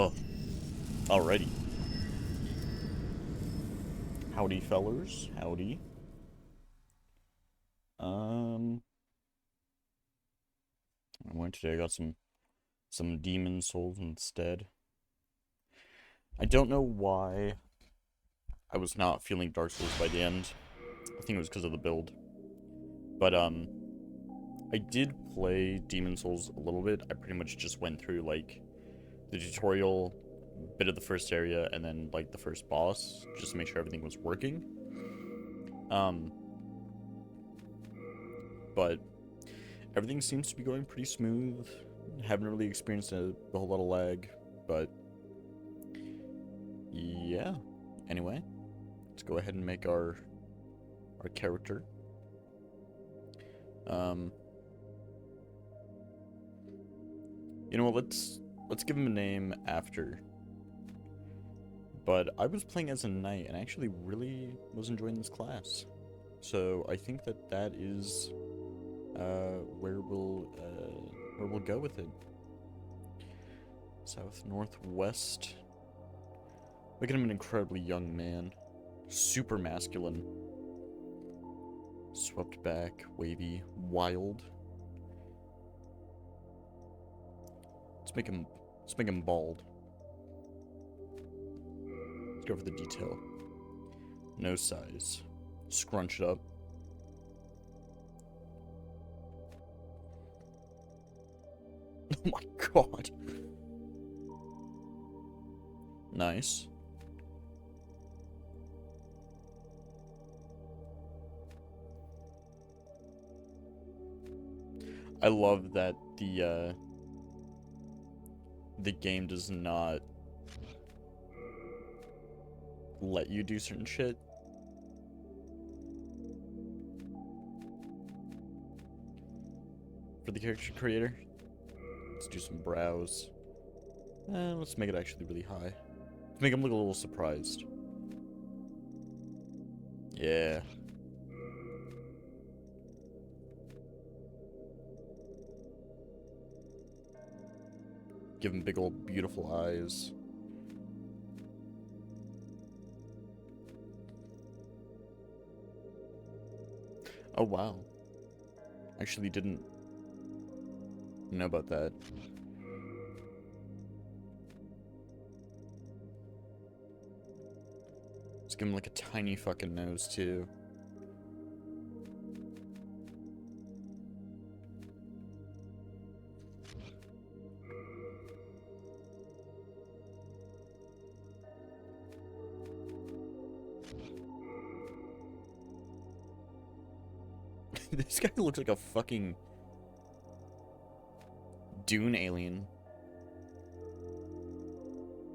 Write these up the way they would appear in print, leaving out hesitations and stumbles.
Oh, alrighty. Howdy, fellers. Howdy. Um, I went today. I got some demon souls instead. I don't know why I was not feeling Dark Souls by the end. I think it was because of the build. But I did play Demon Souls a little bit. I pretty much just went through like the tutorial, bit of the first area, and then like the first boss, just to make sure everything was working. Um, but everything seems to be going pretty smooth. Haven't really experienced a whole lot of lag, but yeah. Anyway, let's go ahead and make our character. Um, you know what? Let's give him a name after. But I was playing as a knight and I actually really was enjoying this class. So I think that is where we'll go with it. South, northwest. Look at him, an incredibly young man. Super masculine. Swept back, wavy, wild. Let's make him bald. Let's go for the detail. Nose size. Scrunch it up. Oh my god. Nice. I love that the game does not let you do certain shit. For the character creator. Let's do some brows. Let's make it actually really high. Let's make him look a little surprised. Yeah. Give him big old beautiful eyes. Oh wow. Actually didn't know about that. Let's give him like a tiny fucking nose too. This guy looks like a fucking Dune alien.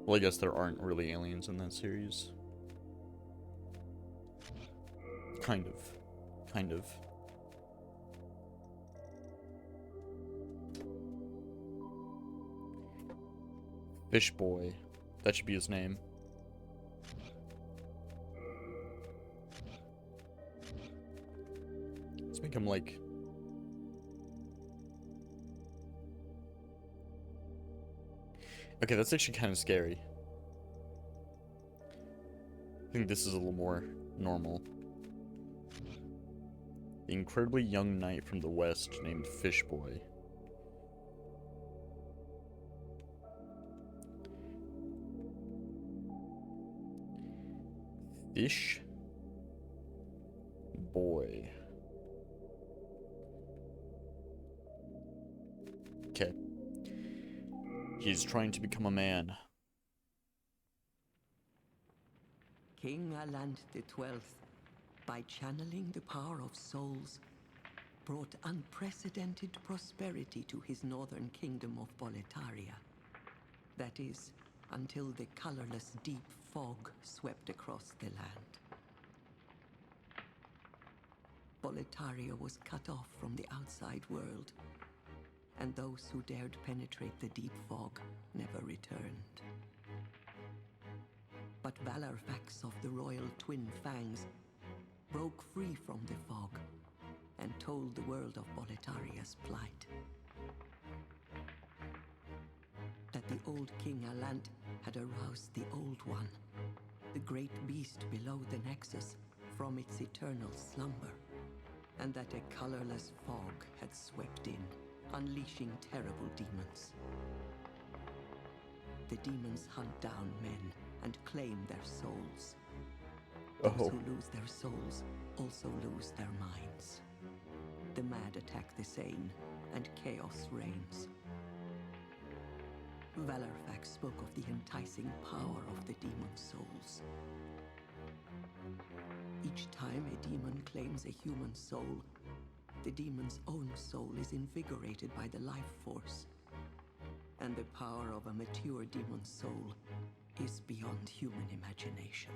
Well, I guess there aren't really aliens in that series. Kind of. Kind of. Fish Boy. That should be his name. Let's make him like... Okay, that's actually kind of scary. I think this is a little more normal. The incredibly young knight from the west named Fish Boy. Fish Boy. Okay. He's trying to become a man. King Alant XII, by channeling the power of souls, brought unprecedented prosperity to his northern kingdom of Boletaria. That is, until the colorless deep fog swept across the land. Boletaria was cut off from the outside world, and those who dared penetrate the deep fog never returned. But Valarfax of the royal Twin Fangs broke free from the fog and told the world of Boletaria's plight. that the old King Alant had aroused the Old One, the great beast below the Nexus, from its eternal slumber, and that a colorless fog had swept in, unleashing terrible demons. The demons hunt down men and claim their souls. Those who lose their souls also lose their minds. The mad attack the sane, and chaos reigns. Valarfax spoke of the enticing power of the demon souls. Each time a demon claims a human soul, the demon's own soul is invigorated by the life force. And the power of a mature demon's soul is beyond human imagination.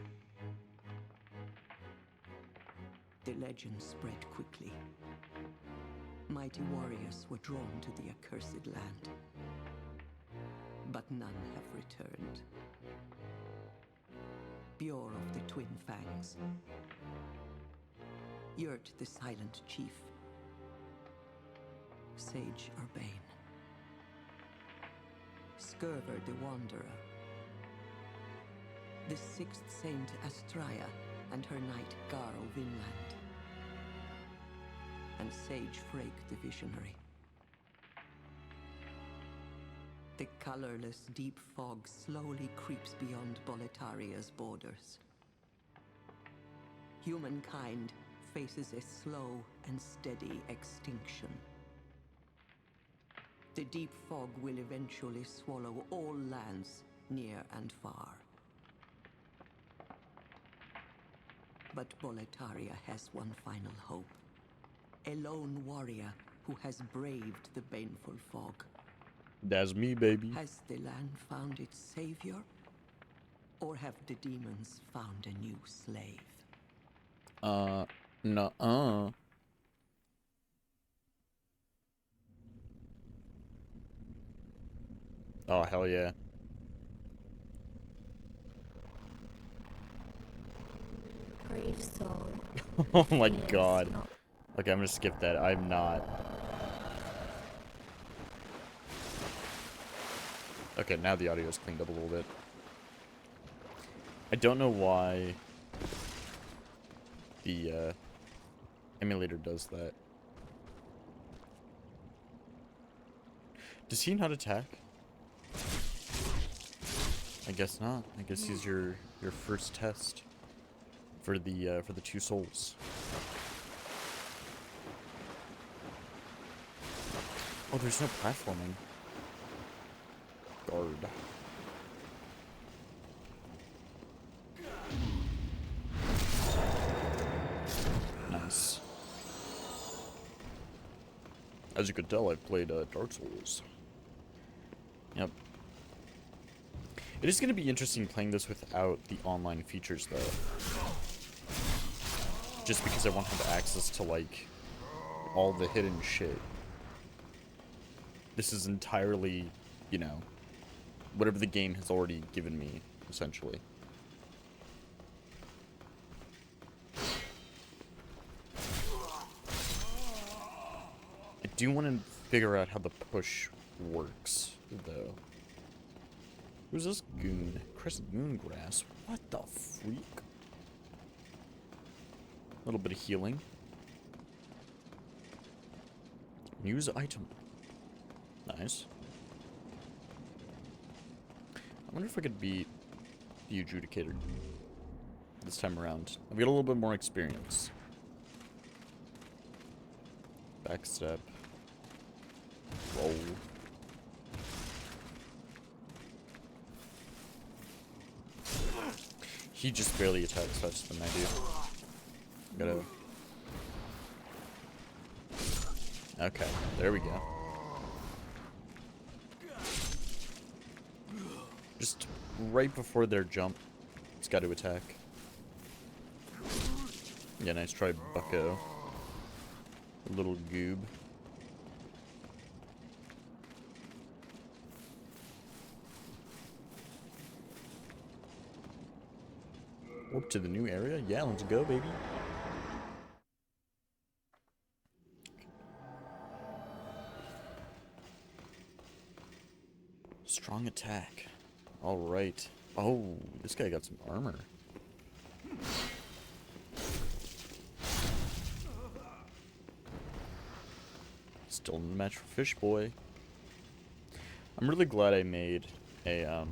The legend spread quickly. Mighty warriors were drawn to the accursed land, but none have returned. Bjor of the Twin Fangs, Yurt the Silent Chief, Sage Urbane, Skurver the Wanderer, the Sixth Saint Astraea and her knight Garl Vinland, and Sage Frake the Visionary. The colorless deep fog slowly creeps beyond Boletaria's borders. Humankind faces a slow and steady extinction. The deep fog will eventually swallow all lands, near and far. But Boletaria has one final hope. A lone warrior who has braved the baneful fog. That's me, baby. Has the land found its savior? Or have the demons found a new slave? Nuh-uh. Oh, hell yeah. Brave soul. Oh my god. Okay, I'm gonna skip that. I'm not. Okay, now the audio's cleaned up a little bit. I don't know why the emulator does that. Does he not attack? I guess not. I guess he's your first test for the two souls. Oh, there's no platforming. Guard. Nice. As you could tell, I've played Dark Souls. Yep. It is going to be interesting playing this without the online features, though. Just because I won't have access to, like, all the hidden shit. This is entirely, you know, whatever the game has already given me, essentially. I do want to figure out how the push works, though. Who's this goon? Crescent Moongrass. What the freak? A little bit of healing. Use item. Nice. I wonder if I could beat the Adjudicator this time around. I've got a little bit more experience. Backstep. Roll. He just barely attacks faster than I do. Gotta... Okay, there we go. Just right before their jump, it's got to attack. Yeah, nice try, bucko. Little goob. Warp to the new area? Yeah, let's go, baby. Strong attack. Alright. Oh, this guy got some armor. Still in the match for Fish Boy. I'm really glad I made a,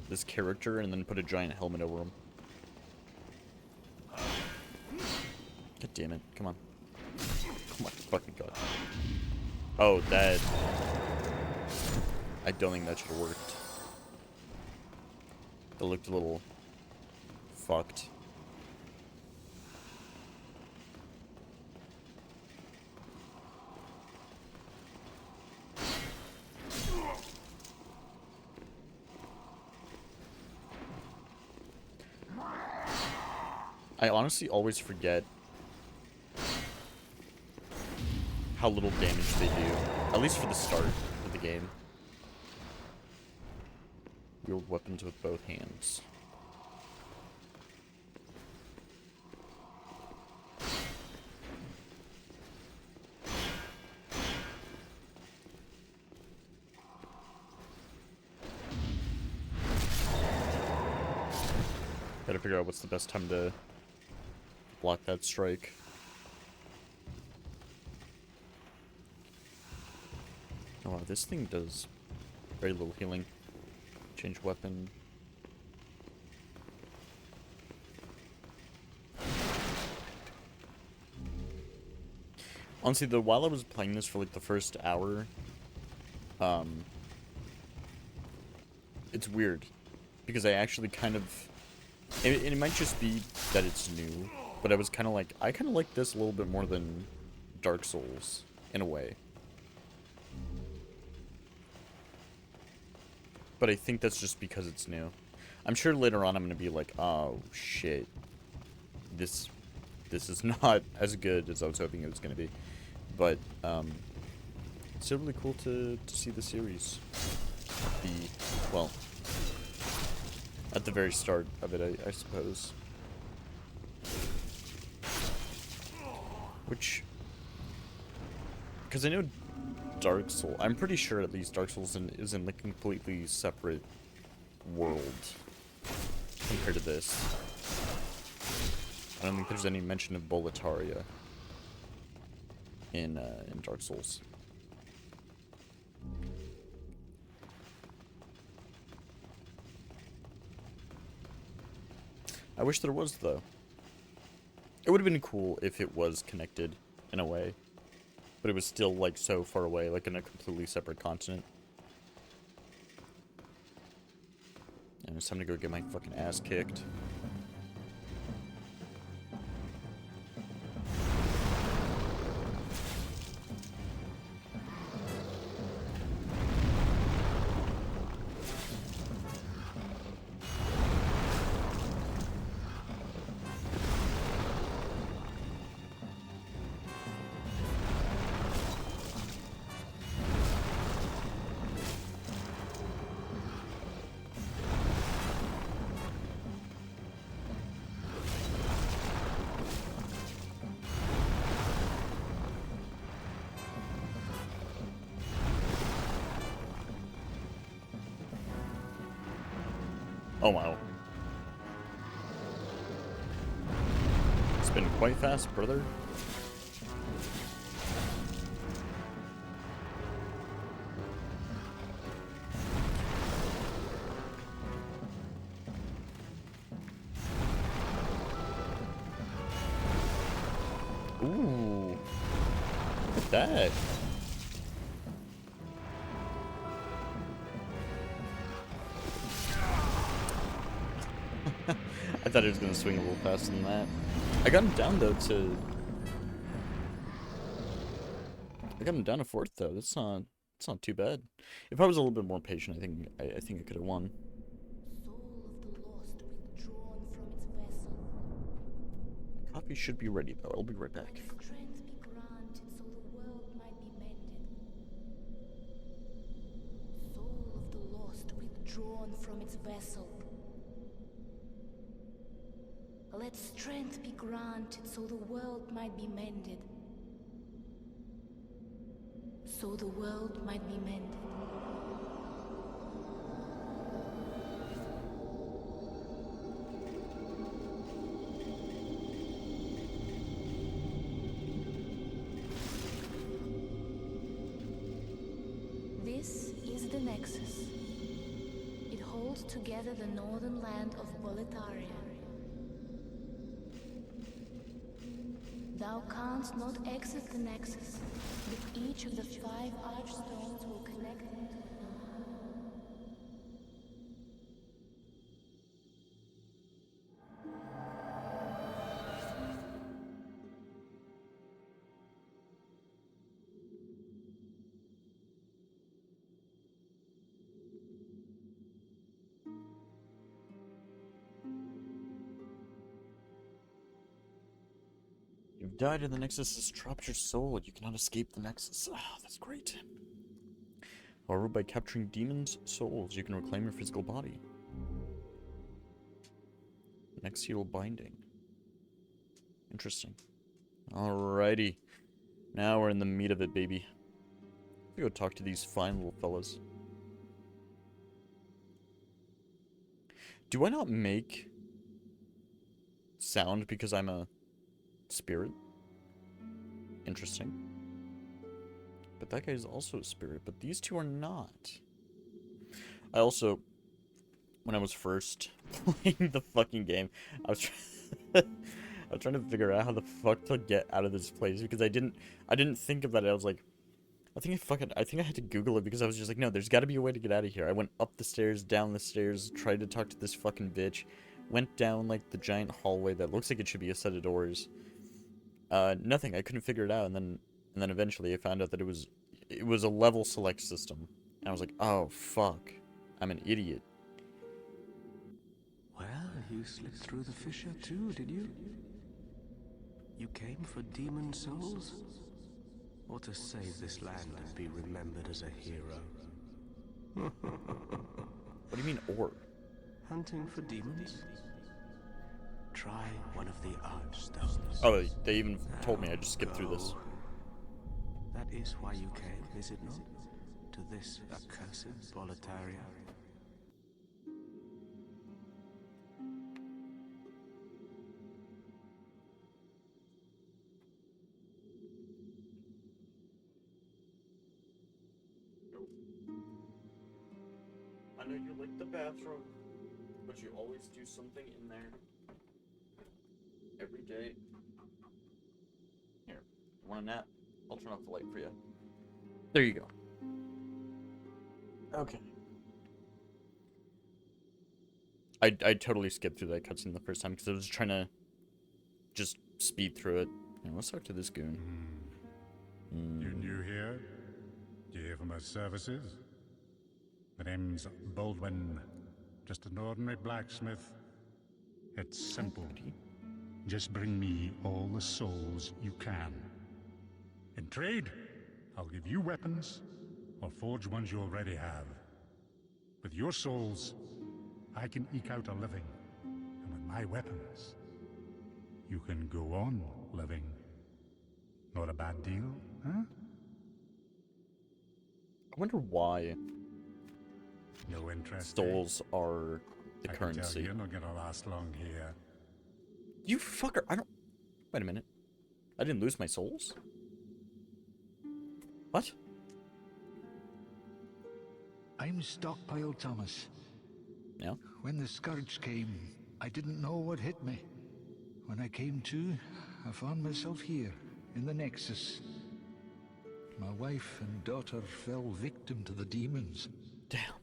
this character and then put a giant helmet over him. God damn it. Come on. Oh my fucking god. Oh, that... I don't think that should have worked. That looked a little... fucked. I honestly always forget how little damage they do, at least for the start of the game. Wield weapons with both hands. Gotta figure out what's the best time to block that strike. Oh wow, this thing does very little healing. Change weapon. Honestly, though, while I was playing this for like the first hour, it's weird because I actually kind of, it might just be that it's new, but I was kind of like, I kind of like this a little bit more than Dark Souls in a way. But I think that's just because it's new. I'm sure later on I'm gonna be like, oh shit, this is not as good as I was hoping it was gonna be. But it's still really cool to see the series. Well, at the very start of it, I suppose. Which, because I know Dark Souls, I'm pretty sure at least Dark Souls is in a completely separate world compared to this. I don't think there's any mention of Boletaria in Dark Souls. I wish there was, though. It would have been cool if it was connected in a way, but it was still like so far away, like in a completely separate continent. And it's time to go get my fucking ass kicked. Oh wow. It's been quite fast, brother. Ooh. Look at that. I thought he was gonna swing a little faster than that. I got him down though to. I got him down to 4th though. That's not too bad. If I was a little bit more patient, I think I could have won. Soul of the lost withdrawn from its vessel. Coffee should be ready though. I'll be right back. Let strength be granted so the world might be mended. Soul of the lost withdrawn from its vessel. Let strength be granted so the world might be mended. so the world might be mended. This is the Nexus. It holds together the northern land of Boletaria. Thou canst not exit the Nexus, but each of the 5 archstones will connect them to You've died and the Nexus has trapped your soul. You cannot escape the Nexus. Ah, that's great. However, by capturing demons' souls, you can reclaim your physical body. Nexial binding. Interesting. Alrighty. Now we're in the meat of it, baby. Let's go talk to these fine little fellas. Do I not make sound because I'm a spirit? Interesting. But that guy is also a spirit, but these two are not. I also, when I was first playing the fucking game, I was trying to figure out how the fuck to get out of this place because I didn't think about it. I was like, I think I had to Google it because I was just like, no, there's got to be a way to get out of here. I went up the stairs, down the stairs, tried to talk to this fucking bitch, went down like the giant hallway that looks like it should be a set of doors. Nothing. I couldn't figure it out, and then eventually I found out that it was a level select system, and I was like, oh fuck, I'm an idiot. Well, you slipped through the fissure too, did you? You came for demon souls? Or to save this land and be remembered as a hero? What do you mean, or? Hunting for demons? Try one of the archstones. Oh, they even told me. I just skipped through this. That is why you came, is it not? To this accursed Boletaria? I know you like the bathroom, but you always do something in there. Every day. Here, you want a nap? I'll turn off the light for you. There you go. Okay. I totally skipped through that cutscene the first time because I was trying to just speed through it. Let's talk to this goon. You new here? Do you hear from our services? My name's Baldwin. Just an ordinary blacksmith. It's simple. Just bring me all the souls you can. In trade, I'll give you weapons, or forge ones you already have. With your souls, I can eke out a living. And with my weapons, you can go on living. Not a bad deal, huh? I wonder why No interest. souls are the I can tell currency. you're not gonna last long here. You fucker! I don't. Wait a minute. I didn't lose my souls? What? I'm Stockpile Thomas. Yeah? When the scourge came, I didn't know what hit me. When I came to, I found myself here, in the Nexus. My wife and daughter fell victim to the demons. Damn.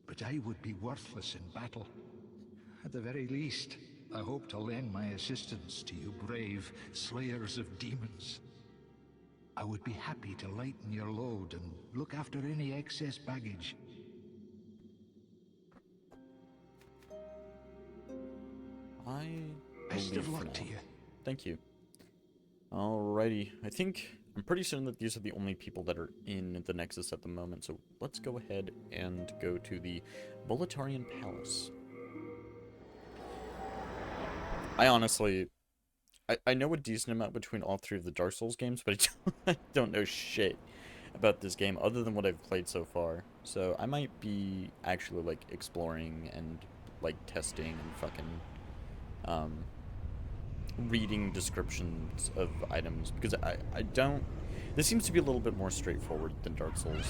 But I would be worthless in battle. At the very least, I hope to lend my assistance to you brave slayers of demons. I would be happy to lighten your load and look after any excess baggage. I Best will of leave for luck to now. you. Thank you. Alrighty. I'm pretty certain that these are the only people that are in the Nexus at the moment, so let's go ahead and go to the Boletarian Palace. I honestly... I know a decent amount between all three of the Dark Souls games, but I don't know shit about this game other than what I've played so far. So I might be actually like exploring and like testing and fucking reading descriptions of items, because I don't. This seems to be a little bit more straightforward than Dark Souls.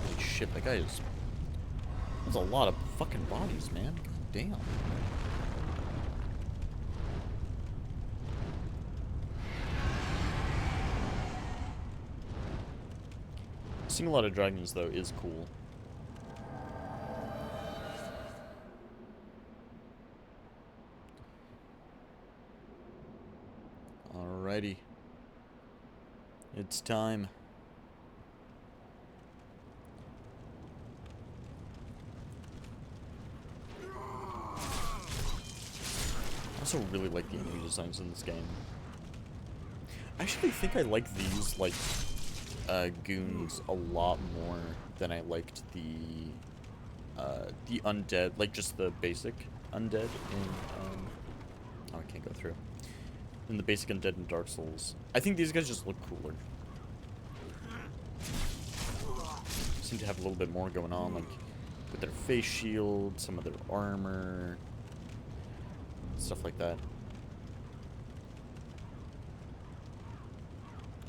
Holy shit, that guy is. There's a lot of fucking bodies, man. God damn. Seeing a lot of dragons, though, is cool. Alrighty. It's time. I also really like the enemy designs in this game. I actually think I like these, like, goons a lot more than I liked the undead, like just the basic undead in, oh, I can't go through. In the basic undead in Dark Souls. I think these guys just look cooler. Seem to have a little bit more going on, like, with their face shield, some of their armor, stuff like that.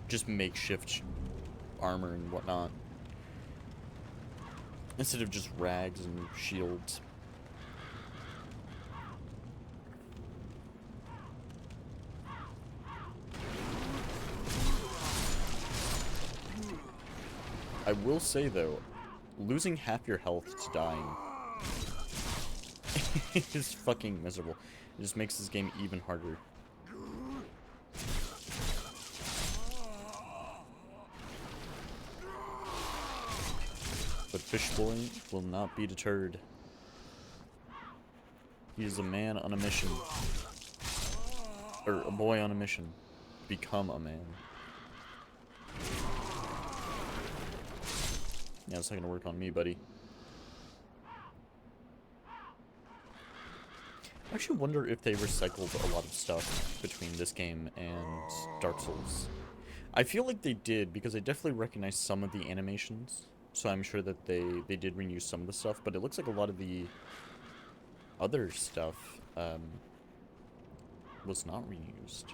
Just makeshift armor and whatnot. Instead of just rags and shields. I will say, though, losing half your health to dying is fucking miserable. It just makes this game even harder. But Fishboy will not be deterred. He is a man on a mission. Or a boy on a mission. Become a man. Yeah, it's not gonna work on me, buddy. I actually wonder if they recycled a lot of stuff between this game and Dark Souls. I feel like they did, because I definitely recognize some of the animations. So I'm sure that they did reuse some of the stuff, but it looks like a lot of the other stuff was not reused.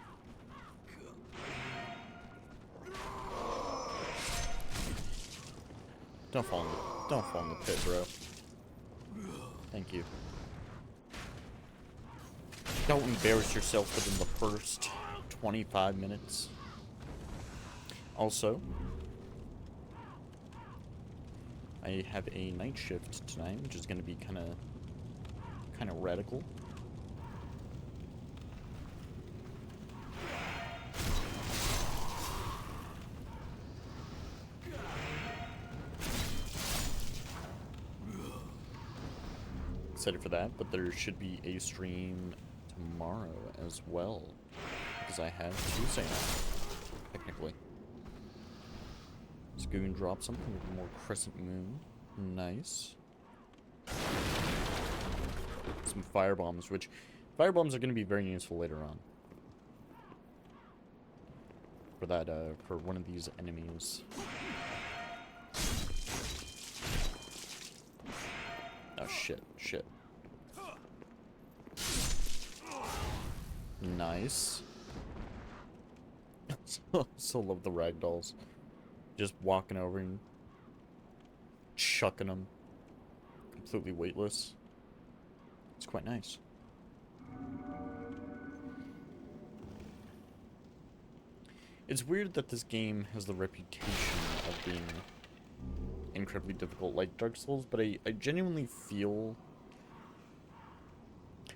Don't fall in the pit, bro. Thank you. Don't embarrass yourself within the first 25 minutes. Also, I have a night shift tonight, which is going to be kind of radical. Excited for that, but there should be a stream tomorrow as well, because I have Tuesday night, technically. This goon dropped something with more crescent moon. Nice. Some firebombs, which firebombs are going to be very useful later on. For that, for one of these enemies. Oh, shit. Nice. So love the ragdolls. Just walking over and chucking them. Completely weightless. It's quite nice. It's weird that this game has the reputation of being incredibly difficult like Dark Souls, but I genuinely feel...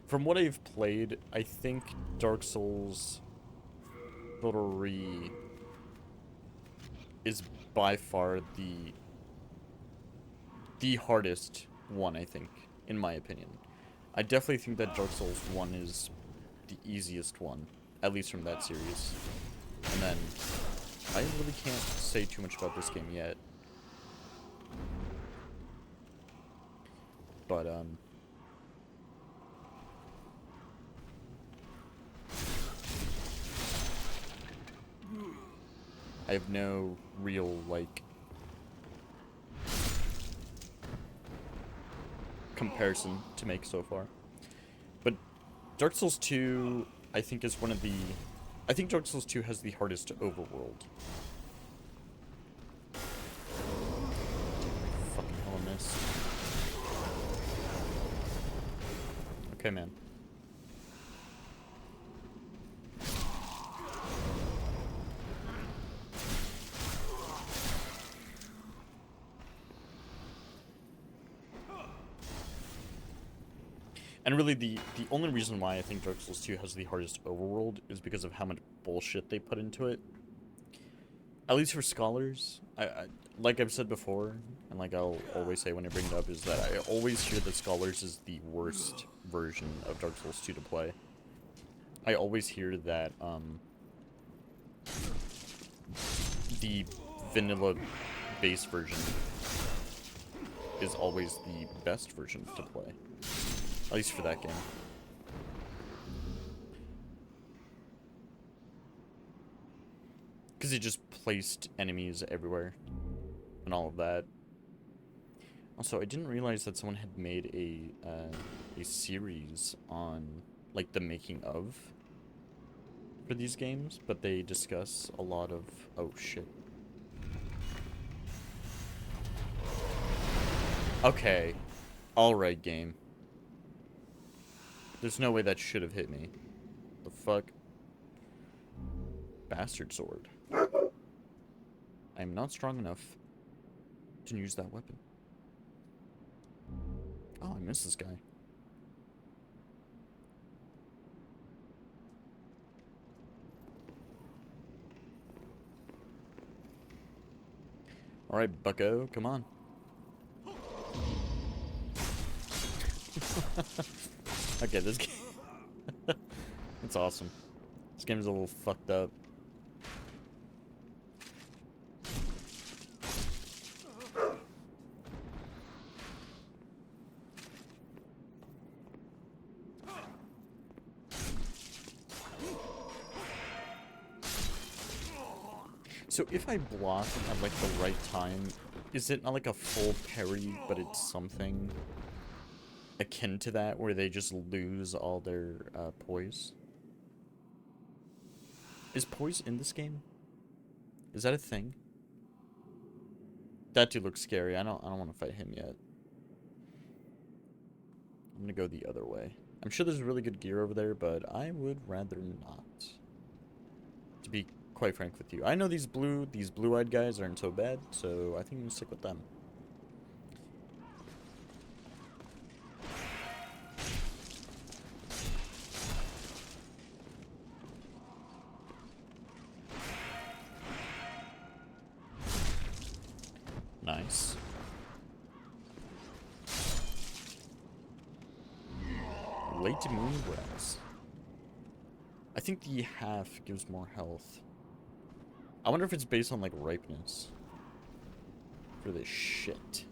From what I've played, I think Dark Souls 3 is by far the hardest one, I think, in my opinion. I definitely think that Dark Souls 1 is the easiest one, at least from that series. And then, I really can't say too much about this game yet. But, I have no real, like, comparison to make so far. But Dark Souls 2, I think, is one of the... I think Dark Souls 2 has the hardest overworld. Fucking hell, I missed. Okay, man. And really, the only reason why I think Dark Souls 2 has the hardest overworld is because of how much bullshit they put into it. At least for scholars, like I've said before, and like I'll always say when I bring it up, is that I always hear that Scholars is the worst version of Dark Souls 2 to play. I always hear that, the vanilla base version is always the best version to play. At least for that game. Because it just placed enemies everywhere. And all of that. Also, I didn't realize that someone had made a series on, like, the making of for these games. But they discuss a lot of... Oh, shit. Okay. Alright, game. There's no way that should have hit me. The fuck? Bastard sword. I am not strong enough to use that weapon. Oh, I missed this guy. Alright, bucko, come on. Okay, this game... It's awesome. This game is a little fucked up. So if I block at like the right time, is it not like a full parry, but it's something akin to that, where they just lose all their poise? Is poise in this game? Is that a thing? That dude looks scary. I don't want to fight him yet. I'm gonna go the other way. I'm sure there's really good gear over there, but I would rather not. To be quite frank with you. I know these blue-eyed guys aren't so bad, so I think I'm gonna stick with them. Nice. Late moon grass. I think the half gives more health. I wonder if it's based on like ripeness for this shit.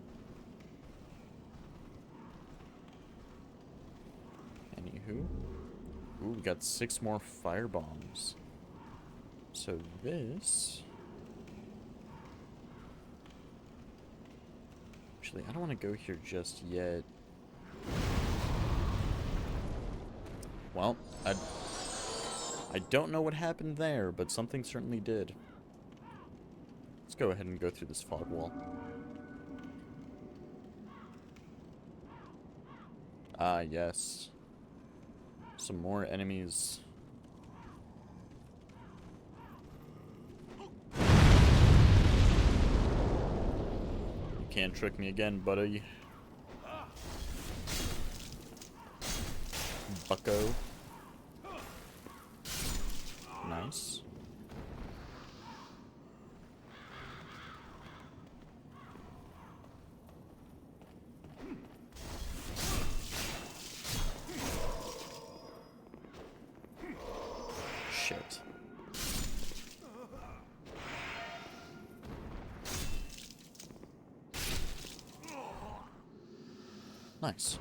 Anywho. Ooh, we got 6 more fire bombs. So this... Actually, I don't want to go here just yet. Well, I don't know what happened there, but something certainly did. Let's go ahead and go through this fog wall. Ah, yes. Some more enemies. You can't trick me again, buddy. Bucko. Nice. Shit. Nice.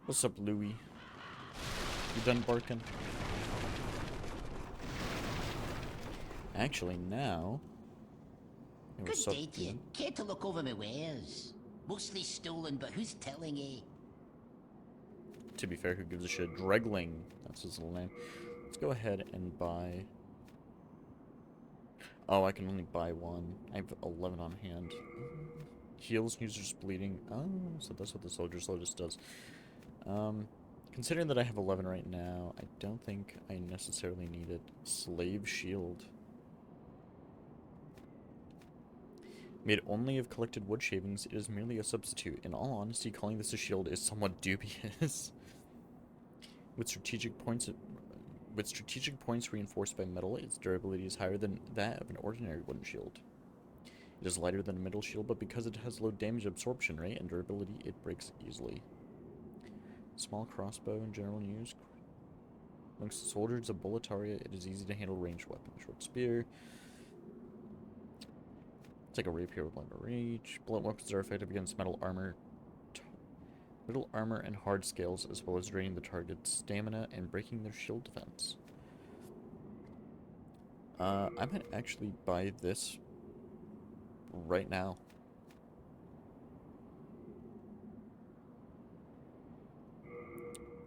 What's up, Louie? You done barking? Actually, now... Hey, what's Good up, day to you. dude? Care to look over my wares? Mostly stolen, but who's telling eh? To be fair, who gives a shit? Dregling. That's his little name. Let's go ahead and buy... Oh, I can only buy one. I have 11 on hand. Heals users bleeding. Oh, so that's what the Soldier's Lotus does. Considering that I have 11 right now, I don't think I necessarily need it. Slave Shield. Made only of collected wood shavings, it is merely a substitute. In all honesty, calling this a shield is somewhat dubious. With strategic points reinforced by metal, its durability is higher than that of an ordinary wooden shield. It is lighter than a metal shield, but because it has low damage absorption rate and durability, it breaks easily. Small crossbow in general use. Amongst soldiers of Boletaria, it is easy to handle ranged weapon. Short spear. It's like a rapier with longer reach. Blunt weapons are effective against metal armor and hard scales, as well as draining the target's stamina and breaking their shield defense. I might actually buy this right now.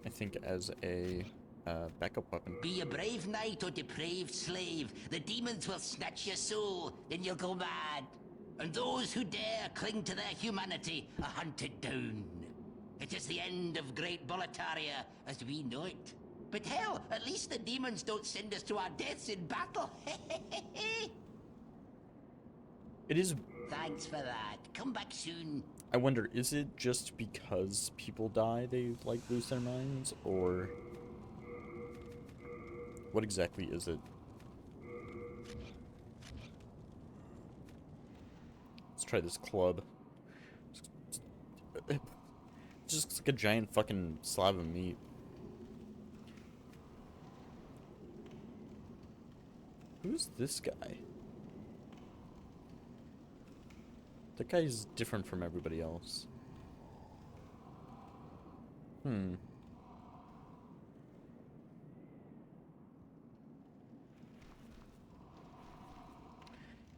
I think as a backup weapon. Be a brave knight or depraved slave, the demons will snatch your soul, then you'll go mad. And those who dare cling to their humanity are hunted down. It is the end of Great Boletaria as we know it. But hell, at least the demons don't send us to our deaths in battle. It is... Thanks for that. Come back soon. I wonder, is it just because people die they, like, lose their minds? Or... what exactly is it? Let's try this club. It just looks like a giant fucking slab of meat. Who's this guy? That guy's different from everybody else.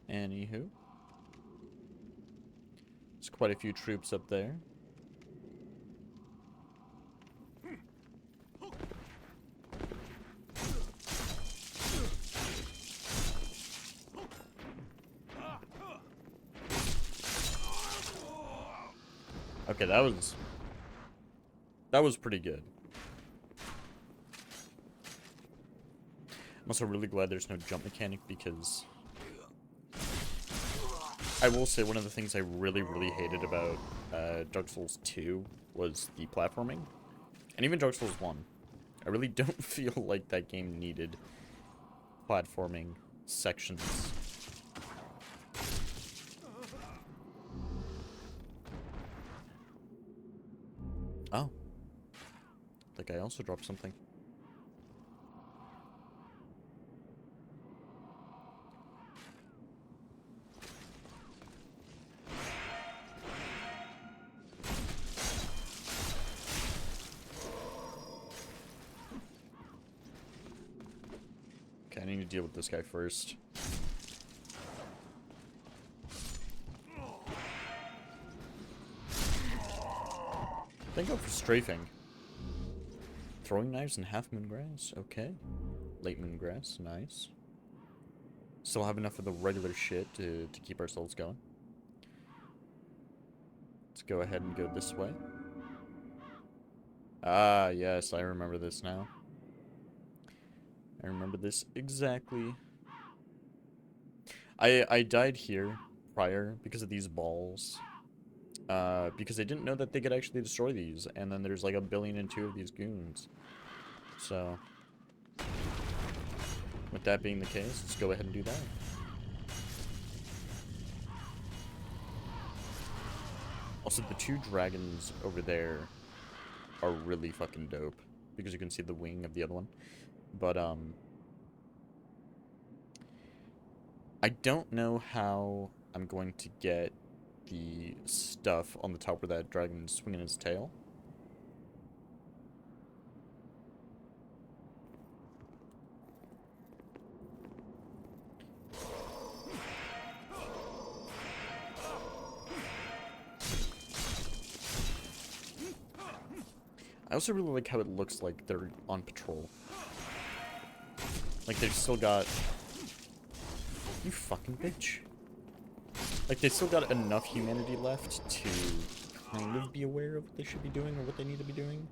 Anywho. There's quite a few troops up there. Okay, that was pretty good. I'm also really glad there's no jump mechanic because I will say one of the things I really, really hated about Dark Souls 2 was the platforming. And even Dark Souls 1. I really don't feel like that game needed platforming sections. Oh. That guy also dropped something. Okay, I need to deal with this guy first. Thank God for strafing. Throwing knives and half moon grass. Okay. Late moon grass. Nice. Still have enough of the regular shit to keep ourselves going. Let's go ahead and go this way. Ah, yes, I remember this now. I remember this exactly. I died here prior because of these balls. Because I didn't know that they could actually destroy these, and then there's like 1,000,000,002 of these goons. So, with that being the case, let's go ahead and do that. Also, the two dragons over there are really fucking dope, because you can see the wing of the other one. But, I don't know how I'm going to get the stuff on the top where that dragon is swinging its tail. I also really like how it looks like they're on patrol. Like they've still got... You fucking bitch. Like they still got enough humanity left to kind of be aware of what they should be doing or what they need to be doing.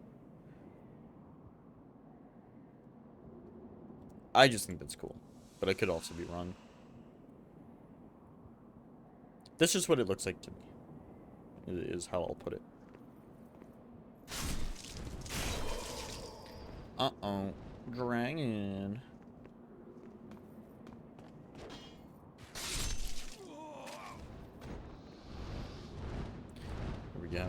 I just think that's cool. But I could also be wrong. That's just what it looks like to me. Is how I'll put it. Uh-oh. Dragon. There we go.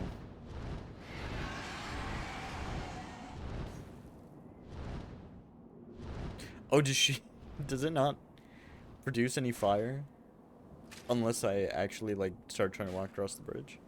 Oh, does she... Does it not produce any fire? Unless I actually, like, start trying to walk across the bridge.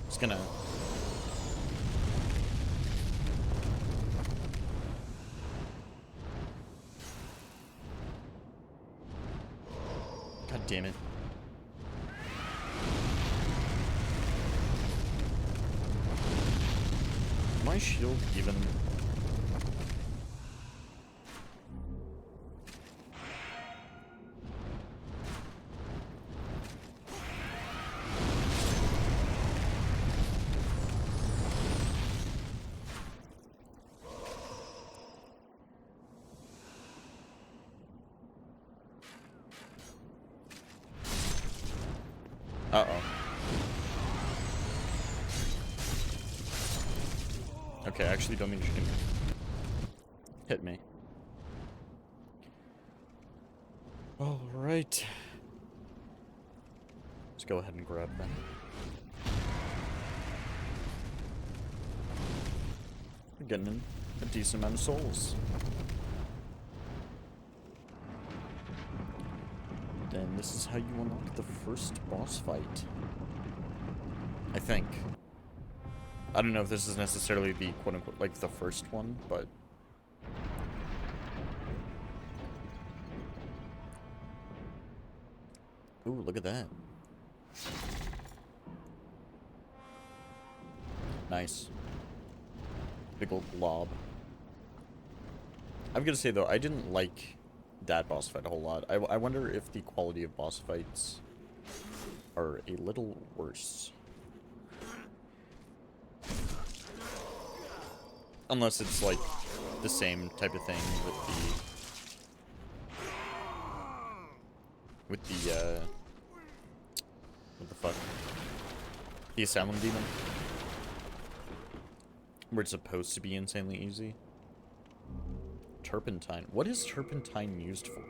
Just gonna... God damn it. My shield even... Uh-oh. Okay, I actually don't think you can hit me. Alright. Let's go ahead and grab them. We're getting in a decent amount of souls. Then this is how you unlock the first boss fight. I think. I don't know if this is necessarily the quote-unquote, like, the first one, but... Ooh, look at that. Nice. Big old blob. I'm gonna say, though, I didn't like that boss fight a whole lot. I wonder if the quality of boss fights are a little worse. Unless it's, like, the same type of thing with the, what the fuck? The Asylum Demon? Where it's supposed to be insanely easy. Turpentine. What is turpentine used for?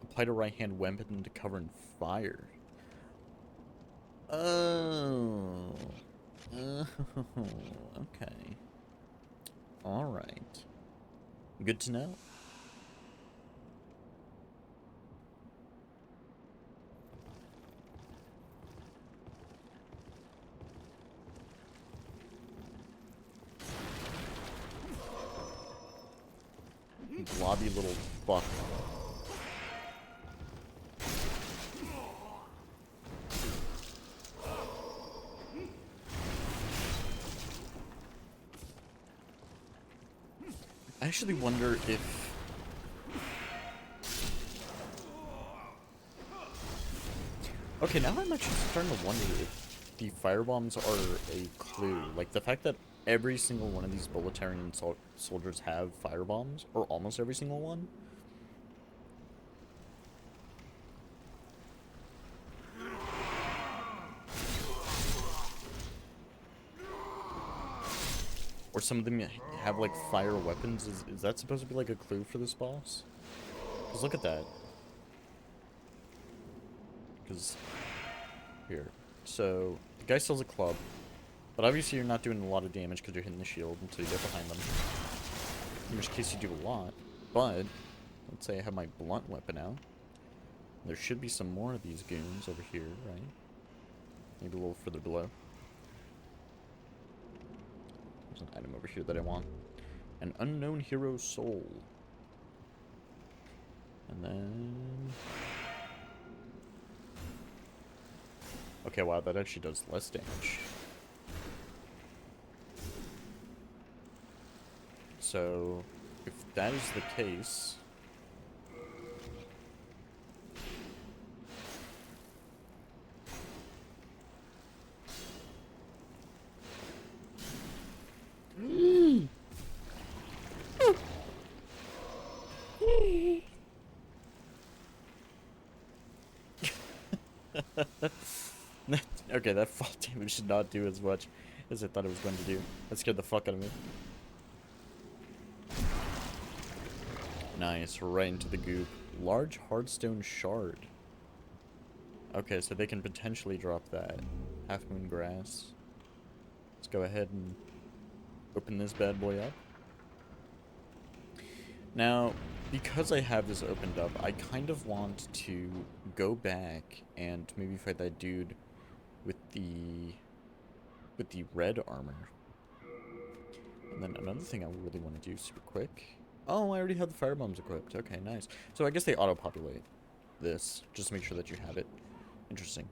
Apply to right-hand weapon to cover in fire. Oh. Oh. Okay. Alright. Good to know. Blobby little fuck. I actually wonder if... Okay, now I'm actually starting to wonder if the firebombs are a clue. Like, the fact that every single one of these Boletarian soldiers have firebombs, or almost every single one. Or some of them have, like, fire weapons. Is that supposed to be, like, a clue for this boss? Because look at that. Because, here. So, the guy sells a club. But obviously you're not doing a lot of damage because you're hitting the shield until you get behind them. In which case you do a lot. But, let's say I have my blunt weapon out. There should be some more of these goons over here, right? Maybe a little further below. There's an item over here that I want. An unknown hero's soul. And then... okay, wow, that actually does less damage. So, if that is the case... okay, that fall damage should not do as much as I thought it was going to do. That scared the fuck out of me. Nice, right into the goop. Large hardstone shard. Okay, so they can potentially drop that. Half moon grass. Let's go ahead and open this bad boy up. Now, because I have this opened up, I kind of want to go back and maybe fight that dude with the red armor. And then another thing I really want to do super quick. Oh, I already have the fire bombs equipped. Okay, nice. So I guess they auto-populate this, just to make sure that you have it. Interesting.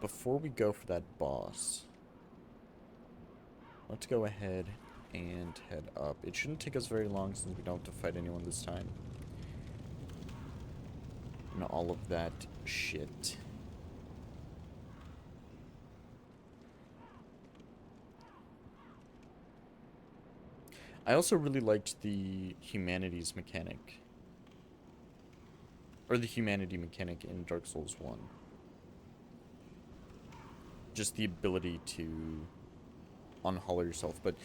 Before we go for that boss, let's go ahead and head up. It shouldn't take us very long since we don't have to fight anyone this time. And all of that shit. I also really liked the humanities mechanic. Or the humanity mechanic in Dark Souls 1. Just the ability to unhollow yourself, but...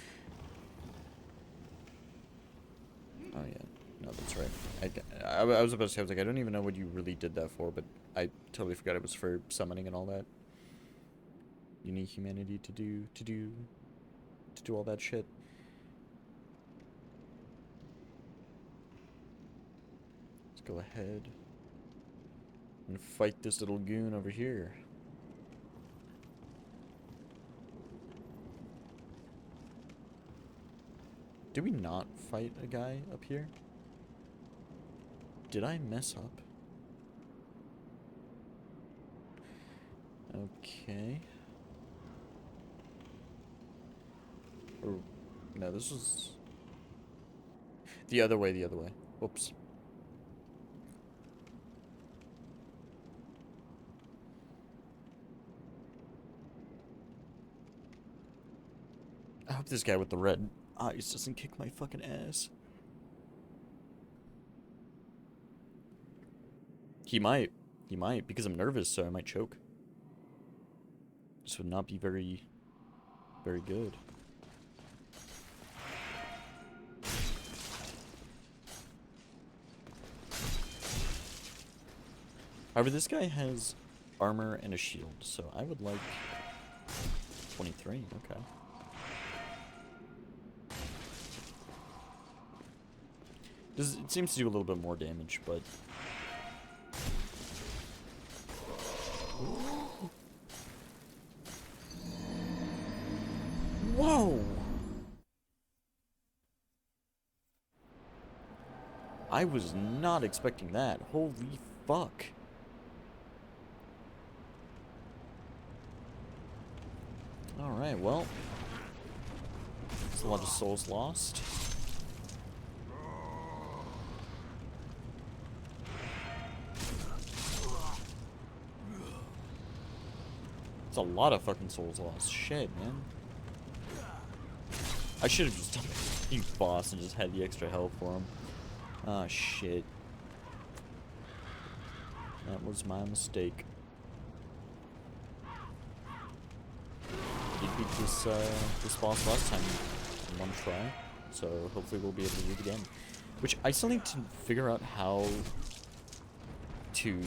oh yeah, no, that's right. I was about to say, I was like, I don't even know what you really did that for, but I totally forgot it was for summoning and all that. You need humanity to do all that shit. Let's go ahead and fight this little goon over here. Did we not fight a guy up here? Did I mess up? Okay. Or, no, this was... the other way, the other way. Whoops. I hope this guy with the red eyes doesn't kick my fucking ass. He might. He might, because I'm nervous, so I might choke. This would not be very, very good. However, this guy has armor and a shield, so I would like 23, okay. It seems to do a little bit more damage, but... whoa! I was not expecting that. Holy fuck. Alright, well. There's a lot of souls lost. It's a lot of fucking souls lost. Shit, man. I should have just done the boss and just had the extra health for him. Ah, shit. That was my mistake. beat this boss last time in one try, so hopefully we'll be able to do it again. Which I still need to figure out how to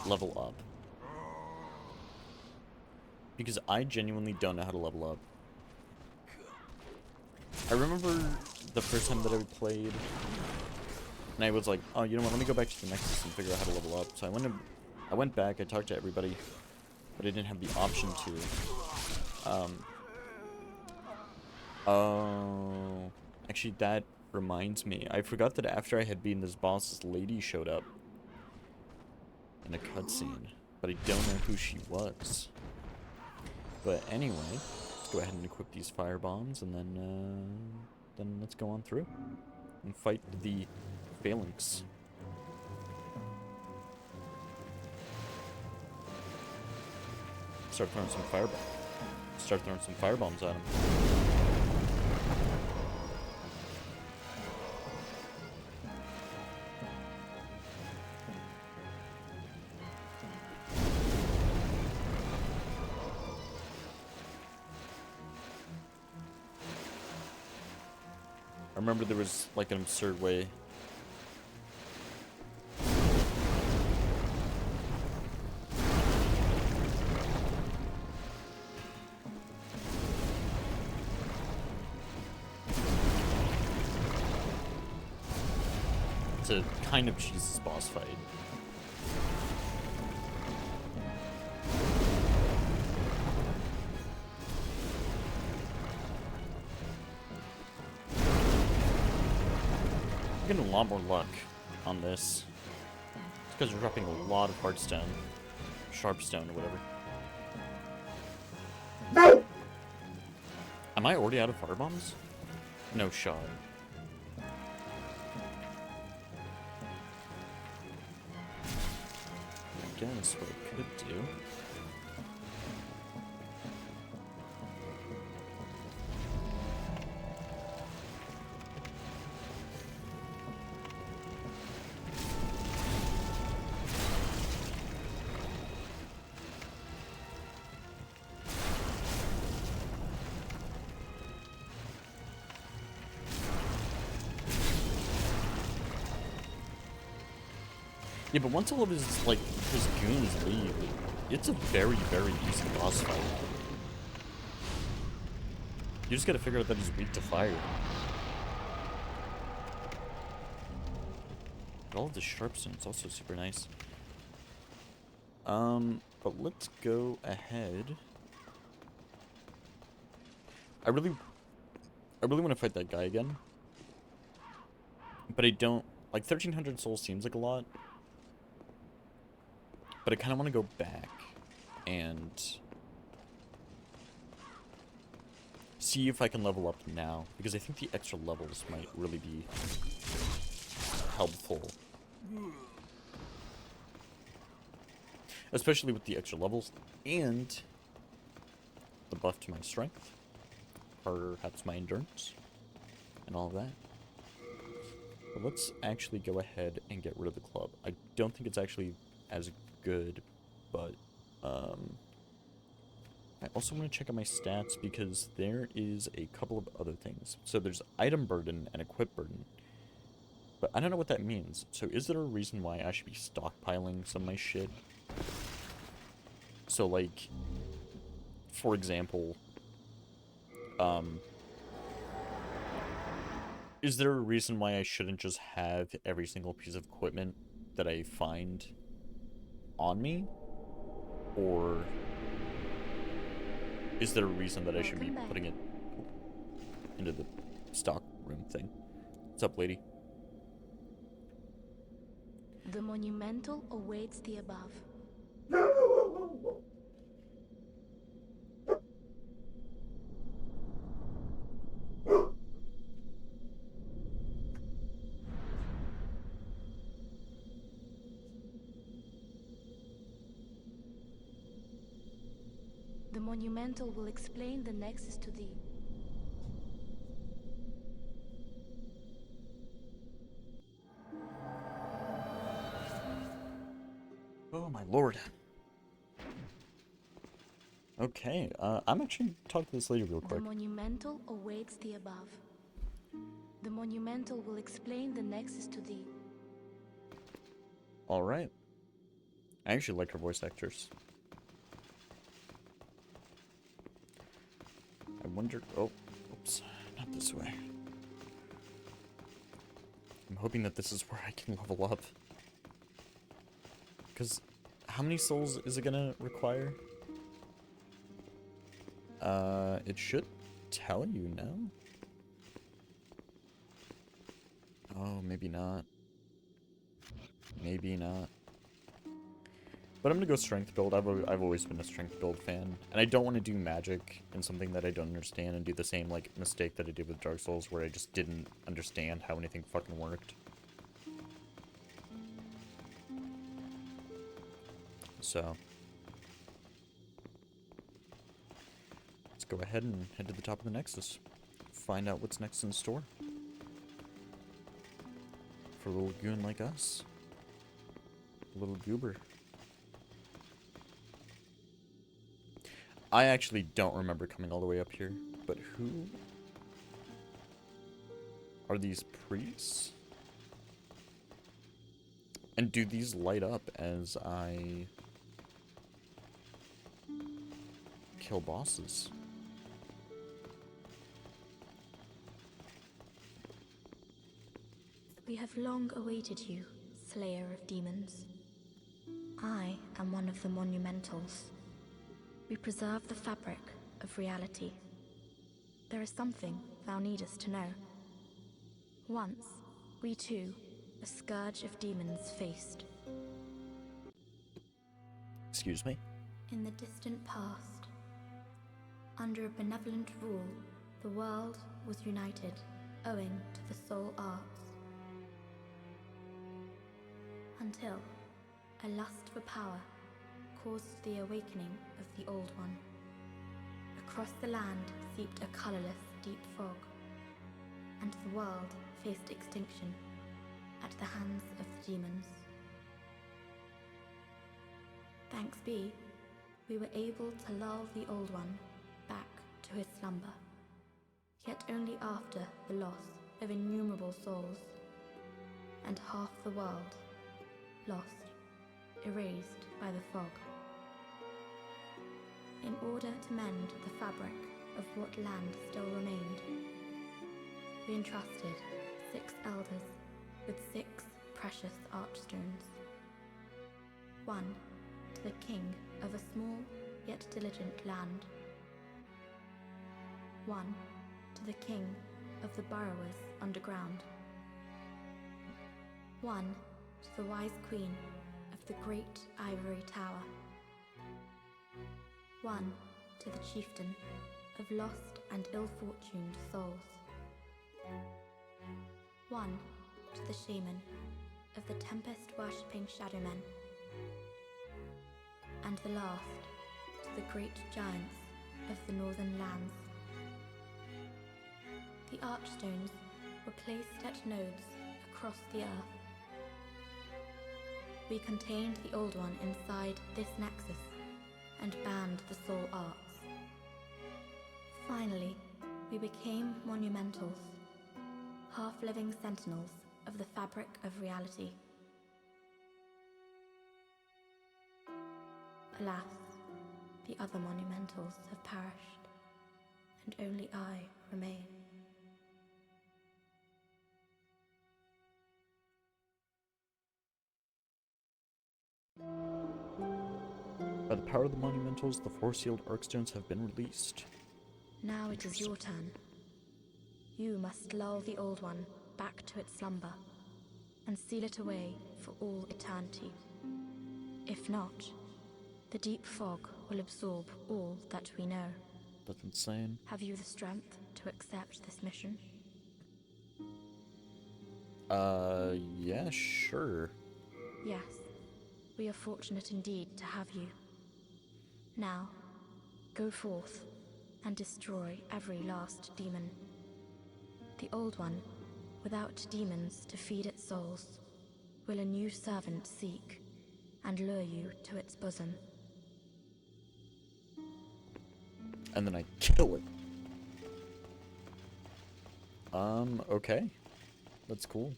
level up, because I genuinely don't know how to level up. I remember the first time that I played, and I was like, oh, you know what, let me go back to the Nexus and figure out how to level up. So I went back, I talked to everybody, but I didn't have the option to. Oh, actually that reminds me. I forgot that after I had beaten this boss, this lady showed up in a cutscene, but I don't know who she was. But anyway, let's go ahead and equip these fire bombs, and then let's go on through and fight the phalanx. Start throwing some firebombs at him. I remember there was like an absurd way to kind of cheese this boss fight. I'm getting a lot more luck on this. It's because we're dropping a lot of hardstone, sharpstone, or whatever. Am I already out of firebombs? No shot. I guess what I could do. Yeah, but once all of his, like, his goons leave, it's a very, very easy boss fight. You just gotta figure out that he's weak to fire. But all of the sharpstone is also super nice. But let's go ahead. I really want to fight that guy again. But I don't, like, 1,300 souls seems like a lot. But I kind of want to go back and see if I can level up now, because I think the extra levels might really be helpful. Especially with the extra levels and the buff to my strength, perhaps my endurance, and all of that. But let's actually go ahead and get rid of the club. I don't think it's actually as good, but I also want to check out my stats, because there is a couple of other things. So there's item burden and equip burden, but I don't know what that means. So is there a reason why I should be stockpiling some of my shit? So, like, for example, is there a reason why I shouldn't just have every single piece of equipment that I find on me? Or is there a reason that I should be putting it into the stock room thing? What's up, lady? The monumental awaits the above. The monumental will explain the nexus to thee. Oh my lord. Okay, I'm actually talk to this lady real The quick. monumental awaits the above. The monumental will explain the nexus to thee. Alright. I actually like her voice actors. I wonder... Oh, oops. Not this way. I'm hoping that this is where I can level up. Because how many souls is it gonna require? It should tell you, no? Oh, maybe not. Maybe not. But I'm gonna go strength build. I've always been a strength build fan. And I don't want to do magic in something that I don't understand and do the same, like, mistake that I did with Dark Souls where I just didn't understand how anything fucking worked. So... let's go ahead and head to the top of the Nexus. Find out what's next in store. For a little goon like us. A little goober. I actually don't remember coming all the way up here, but who are these priests? And do these light up as I kill bosses? We have long awaited you, Slayer of Demons. I am one of the Monumentals. We preserve the fabric of reality. There is something thou needest to know. Once, we too, a scourge of demons faced. Excuse me? In the distant past, under a benevolent rule, the world was united, owing to the soul arts. Until a lust for power caused the awakening of the Old One. Across the land seeped a colorless, deep fog, and the world faced extinction at the hands of the demons. Thanks be, we were able to lull the Old One back to his slumber, yet only after the loss of innumerable souls, and half the world lost, erased by the fog. In order to mend the fabric of what land still remained, we entrusted 6 elders with 6 precious archstones. One to the king of a small yet diligent land. One to the king of the burrowers underground. One to the wise queen of the great ivory tower. One to the chieftain of lost and ill-fortuned souls. One to the shaman of the tempest-worshipping shadowmen. And the last to the great giants of the northern lands. The archstones were placed at nodes across the earth. We contained the Old One inside this nexus and banned the soul arts. Finally, we became monumentals, half-living sentinels of the fabric of reality. Alas, the other monumentals have perished, and only I remain. By the power of the Monumentals, the 4 sealed Arkstones have been released. Now it is your turn. You must lull the Old One back to its slumber, and seal it away for all eternity. If not, the deep fog will absorb all that we know. That's insane. Have you the strength to accept this mission? Yeah, sure. Yes, we are fortunate indeed to have you. Now, go forth and destroy every last demon. The Old One, without demons to feed its souls, will a new servant seek and lure you to its bosom. and then I kill it. Okay. That's cool.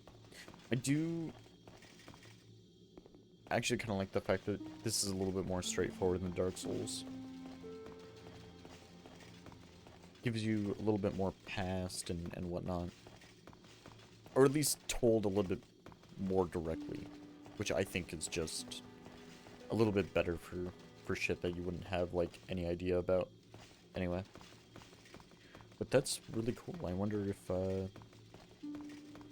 I do actually kind of like the fact that this is a little bit more straightforward than Dark Souls. Gives you a little bit more past and whatnot. Or at least told a little bit more directly. Which I think is just a little bit better for shit that you wouldn't have, like, any idea about. Anyway. But that's really cool. I wonder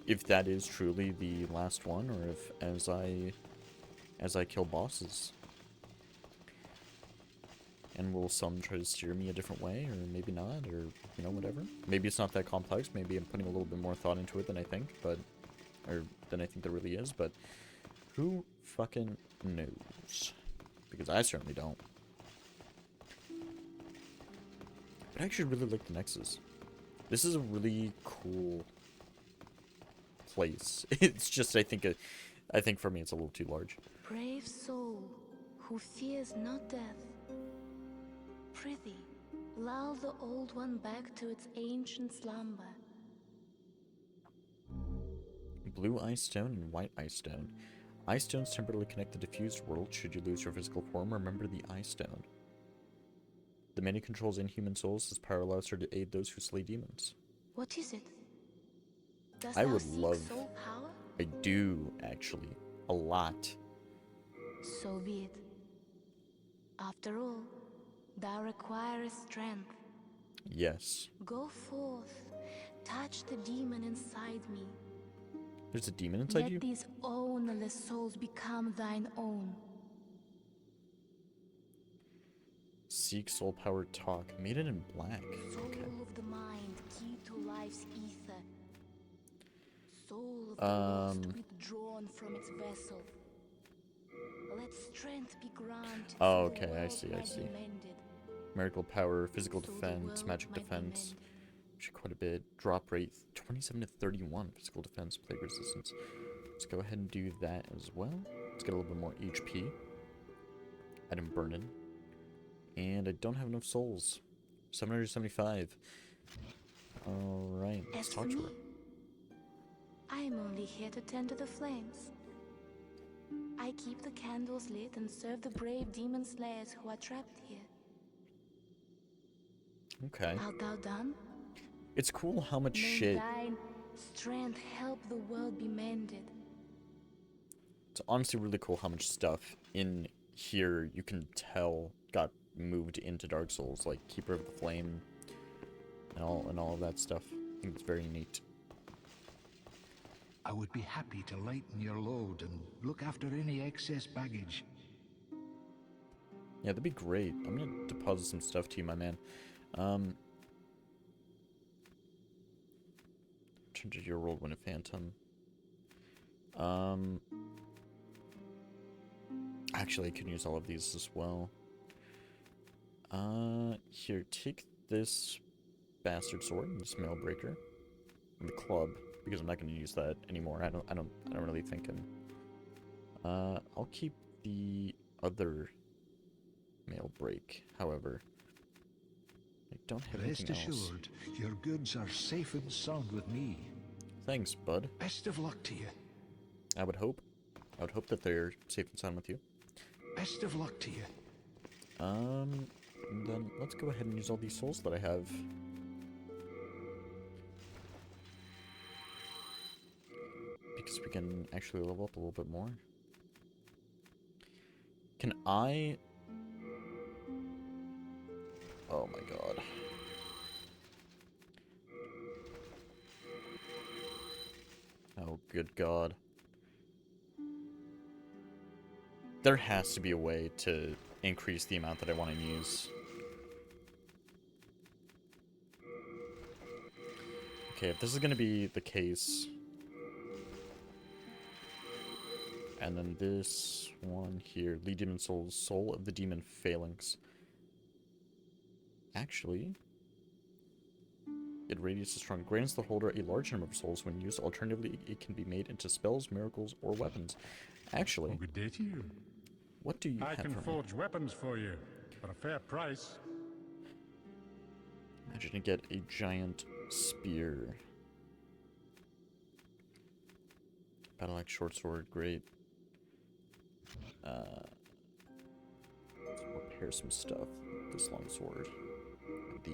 if that is truly the last one, or if as I kill bosses. And will some try to steer me a different way, or maybe not, or, you know, whatever. Maybe it's not that complex, maybe I'm putting a little bit more thought into it than I think, but, or than I think there really is, but who fucking knows? Because I certainly don't. But I actually really like the Nexus. This is a really cool place. It's just, I think for me it's a little too large. Brave soul, who fears not death. Prithee, lull the old one back to its ancient slumber. Blue ice stone and white ice stone. Ice stones temporarily connect the diffused world. Should you lose your physical form, remember the ice stone. The mana controls inhuman souls. This power allows her to aid those who slay demons. What is it? Does I thou would seek love... soul power? I do, actually. A lot. So be it. After all, thou requirest strength. Yes. Go forth, touch the demon inside me. There's a demon inside you? Let these ownerless souls become thine own. Seek soul power talk. Maiden in black. Soul Okay. of the mind, key to life's ether. Soul of the lost withdrawn from its vessel. Let strength be granted. Oh, so the okay, I world see, I might be see. mended. Miracle power, physical So the defense, world magic might be defense. mended. Actually quite a bit. Drop rate 27 to 31. Physical defense, plague resistance. Let's go ahead and do that as well. Let's get a little bit more HP. Item burning. And I don't have enough souls. 775. Alright, let's As talk for to me, her. I am only here to tend to the flames. I keep the candles lit and serve the brave demon slayers who are trapped here. Okay. Art thou done? It's cool how much May shit... thine strength help the world be mended. It's honestly really cool how much stuff in here you can tell got moved into Dark Souls, like Keeper of the Flame and all of that stuff. I think it's very neat. I would be happy to lighten your load and look after any excess baggage. Yeah, that'd be great. I'm gonna deposit some stuff to you, my man. Turn to your world when a phantom. Actually, I can use all of these as well. Here, take this bastard sword and this mail breaker and the club, because I'm not going to use that anymore. I don't really think I'll keep the other mail break. However, I don't have Rest anything else. assured, your goods are safe and sound with me. Thanks, bud. Best of luck to you. I would hope that they're safe and sound with you. Best of luck to you. And then let's go ahead and use all these souls that I have. Because we can actually level up a little bit more. Can I... Oh my god. Oh, good god. There has to be a way to increase the amount that I want to use. Okay, if this is going to be the case... And then this one here, Lead Demon Souls, Soul of the Demon Phalanx. Actually, it radiates a strong, grants the holder a large number of souls when used. Alternatively, it can be made into spells, miracles, or weapons. Actually, Well, good day to you. what do you I have can for me? forge weapons for you, for a fair price. Imagine to get a giant spear. Battle axe, short sword, great. Let's repair some stuff. This long sword. The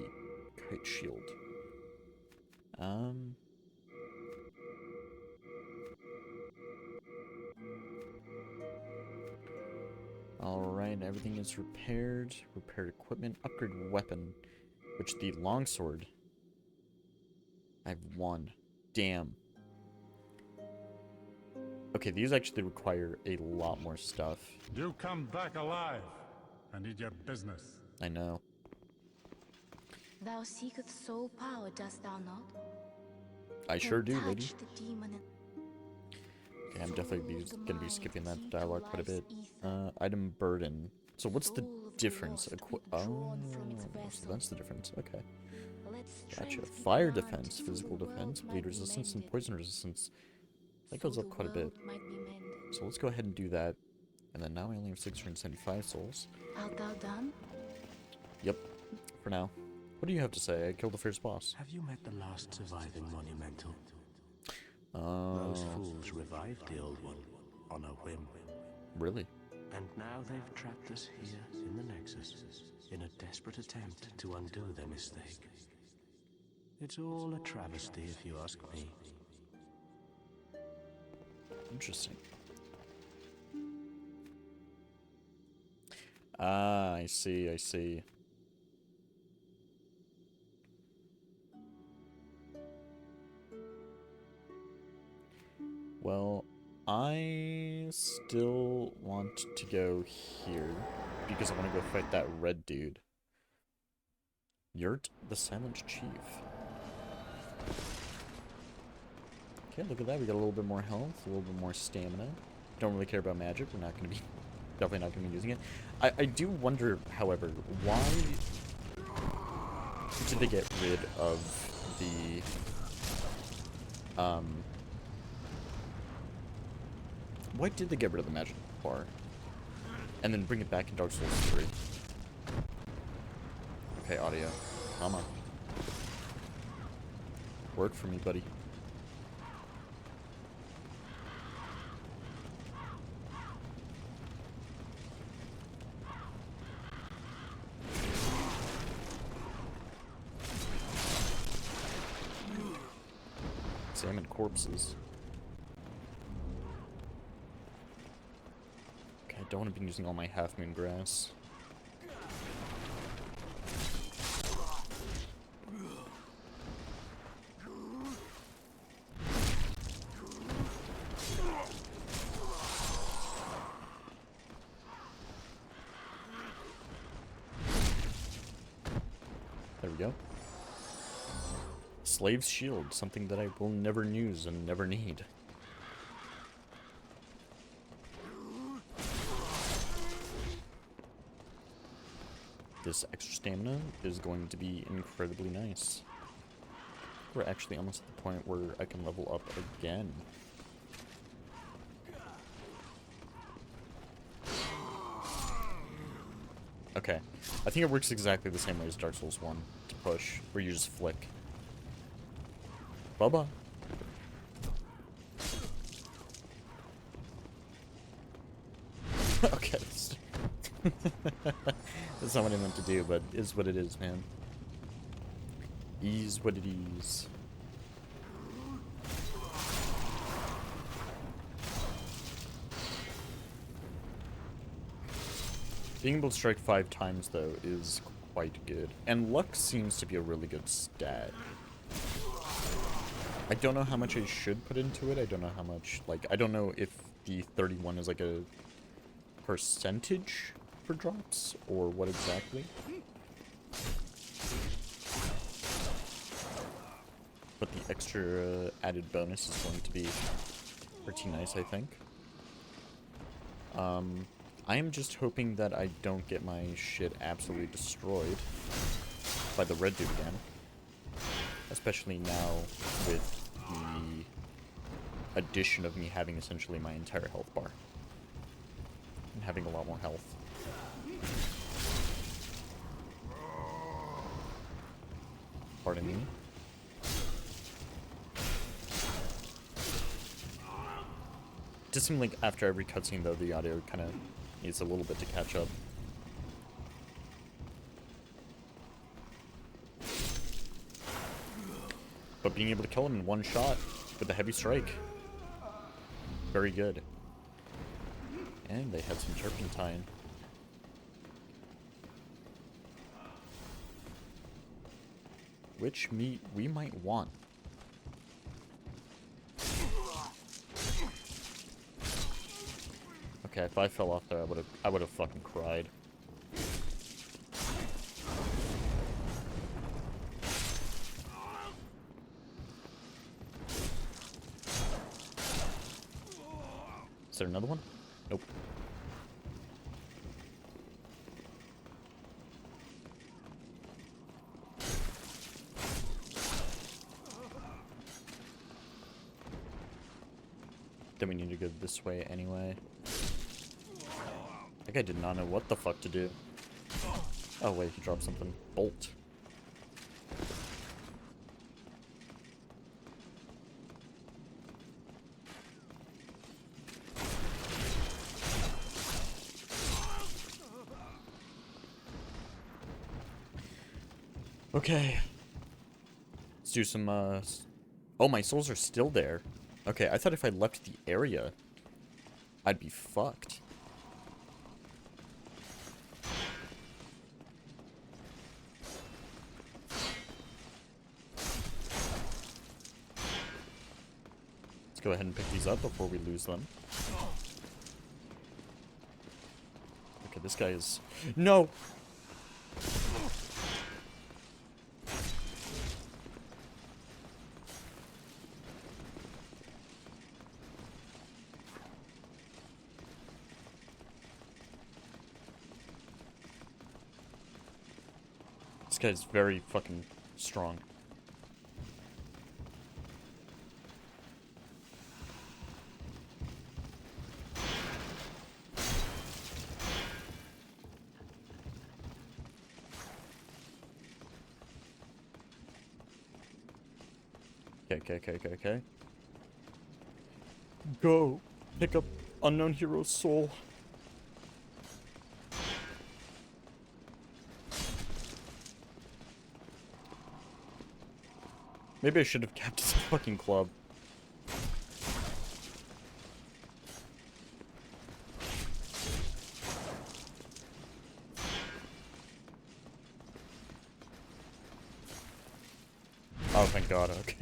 kite shield. Alright, everything is repaired. Repaired equipment. Upgrade weapon. Which the longsword. I have one. Damn. Okay, these actually require a lot more stuff. You come back alive. I need your business. I know. Thou seekest soul power, dost thou not? I sure do, lady. Touch the demon and Okay, I'm definitely gonna be skipping that dialogue quite a bit. Item burden. So what's the difference? Oh, so that's the difference. Okay. Gotcha. Fire defense, physical defense, bleed resistance, and poison resistance. That goes up quite a bit. So let's go ahead and do that. And then now I only have 675 souls. Art thou done? Yep. For now. What do you have to say? I killed the first boss. Have you met the last surviving monumental? Oh. Those fools revived the old one on a whim. Really? And now they've trapped us here in the Nexus in a desperate attempt to undo their mistake. It's all a travesty if you ask me. Interesting. Ah, I see, I see. Well, I still want to go here because I want to go fight that red dude. Yurt the Silent Chief. Okay, look at that. We got a little bit more health, a little bit more stamina. Don't really care about magic. We're not going to be... Definitely not going to be using it. I do wonder, however, why did they get rid of the... Why did they get rid of the magic bar? And then bring it back in Dark Souls 3? Okay, audio. Come on. Work for me, buddy. Salmon corpses. Okay, I don't want to be using all my half moon grass. There we go. Slave's shield, something that I will never use and never need. This extra stamina is going to be incredibly nice. We're actually almost at the point where I can level up again. Okay, I think it works exactly the same way as Dark Souls 1 to push, where you just flick. Bye-bye. Okay. That's not what I meant to do, but it is what it is, man. Is what it is. Being able to strike 5 times, though, is quite good. And luck seems to be a really good stat. I don't know how much I should put into it. I don't know how much, like, I don't know if the 31 is like a percentage for drops or what exactly. But the extra added bonus is going to be pretty nice, I think. I am just hoping that I don't get my shit absolutely destroyed by the red dude again. Especially now with the addition of me having essentially my entire health bar. And having a lot more health. Pardon me. Just seems like after every cutscene, though, the audio kind of needs a little bit to catch up. But being able to kill him in one shot with a heavy strike, very good. And they had some turpentine. Which meat we might want. Okay, if I fell off there, I would have fucking cried. Is there another one? Nope. Then we need to go this way anyway. That guy did not know what the fuck to do. Oh wait, he dropped something. Bolt. Okay. Let's do some, Oh, my souls are still there. Okay, I thought if I left the area, I'd be fucked. Let's go ahead and pick these up before we lose them. Okay, this guy is... No! This guy's very fucking strong. Okay. Go! Pick up unknown hero's soul. Maybe I should have kept his fucking club. Oh, thank God, okay.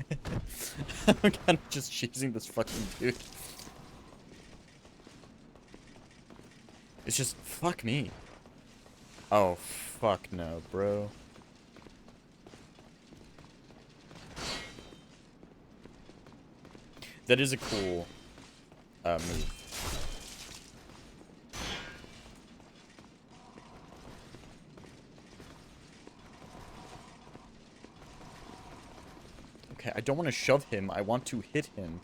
I'm kind of just cheesing this fucking dude. It's just, fuck me. Oh, fuck no, bro. That is a cool move. Okay, I don't want to shove him. I want to hit him.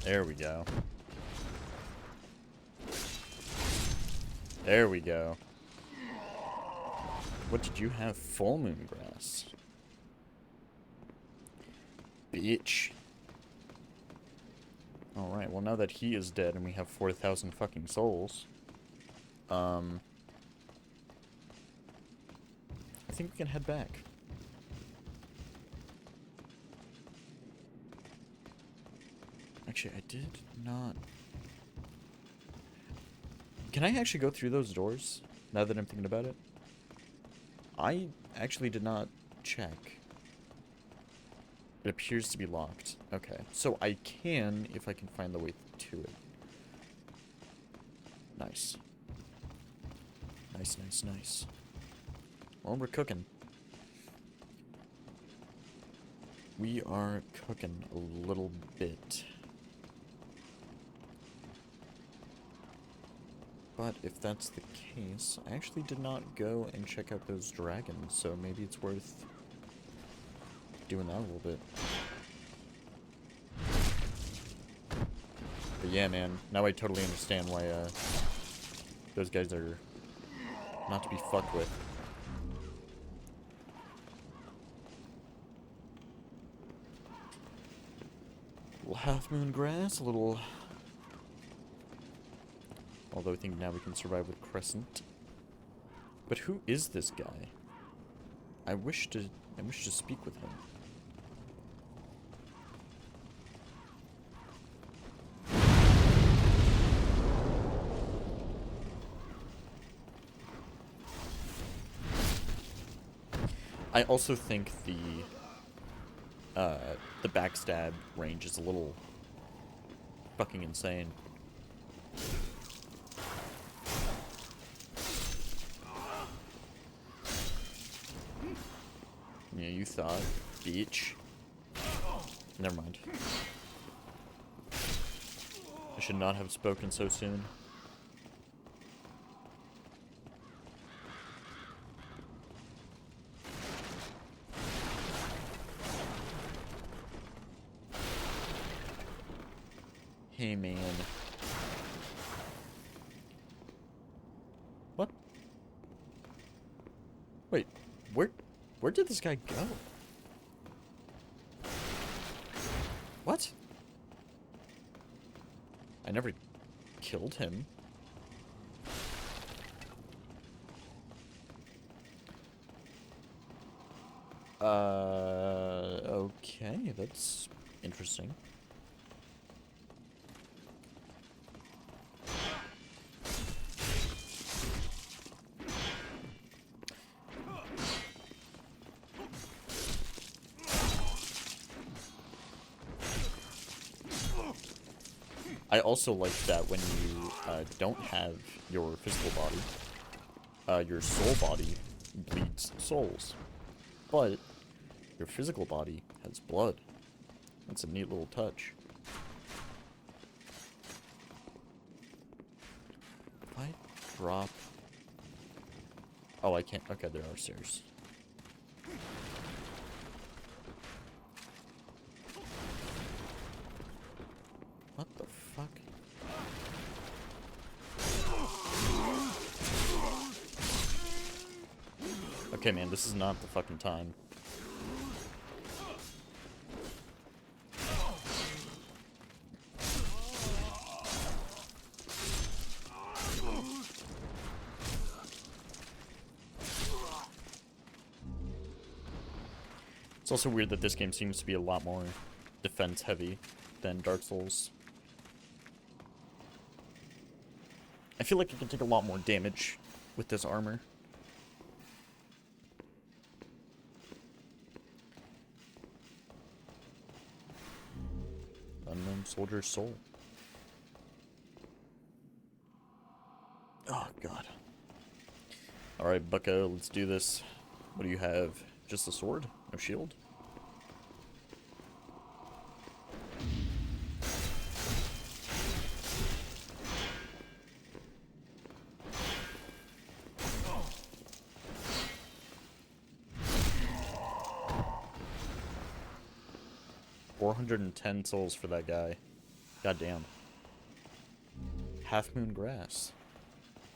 There we go. There we go. What did you have? Full moon grass. Bitch. Alright, well now that he is dead and we have 4,000 fucking souls, I think we can head back. Actually, I did not... Can I actually go through those doors, now that I'm thinking about it? I actually did not check. It appears to be locked. Okay, so I can, if I can find the way to it. Nice. Nice. Well, we're cooking. We are cooking a little bit. But if that's the case, I actually did not go and check out those dragons, so maybe it's worth doing that a little bit. But yeah, man, now I totally understand why, those guys are not to be fucked with. A little half moon grass, a little... Although I think now we can survive with crescent. But who is this guy? I wish to speak with him. I also think the backstab range is a little fucking insane. Yeah, you thought, bitch. Never mind. I should not have spoken so soon. Hey, man. What? Wait, where did this guy go? What? I never killed him. Okay, that's interesting. I also like that when you don't have your physical body, your soul body bleeds souls. But your physical body has blood. That's a neat little touch. If I drop... Oh, I can't... Okay, there are stairs. What the fuck? Okay, man, this is not the fucking time. It's also weird that this game seems to be a lot more defense heavy than Dark Souls. I feel like I can take a lot more damage with this armor. Unknown Soldier's Soul. Oh, God. Alright, bucko, let's do this. What do you have? Just a sword? No shield? $410 souls for that guy. Goddamn. Half Moon Grass.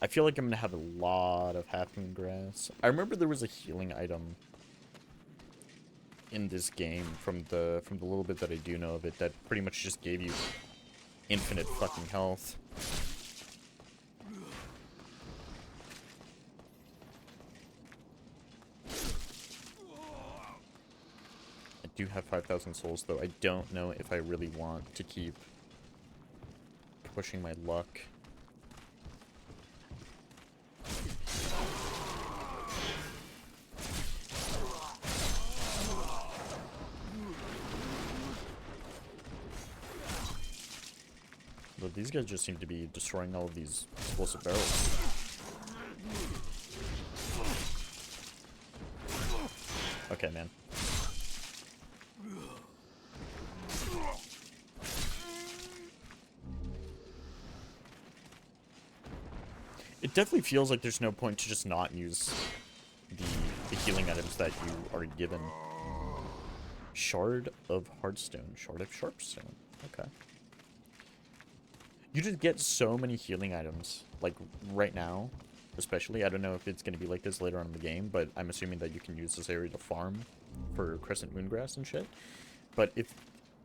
I feel like I'm gonna have a lot of Half Moon Grass. I remember there was a healing item in this game from the little bit that I do know of it that pretty much just gave you infinite fucking health. I do have 5,000 souls though. I don't know if I really want to keep pushing my luck. But these guys just seem to be destroying all of these explosive barrels. Okay, man. definitely feels like there's no point to just not use the healing items that you are given. Shard of Heartstone. Shard of Sharpstone. Okay. You just get so many healing items. Like, right now, especially. I don't know if it's going to be like this later on in the game, but I'm assuming that you can use this area to farm for Crescent Moongrass and shit. But if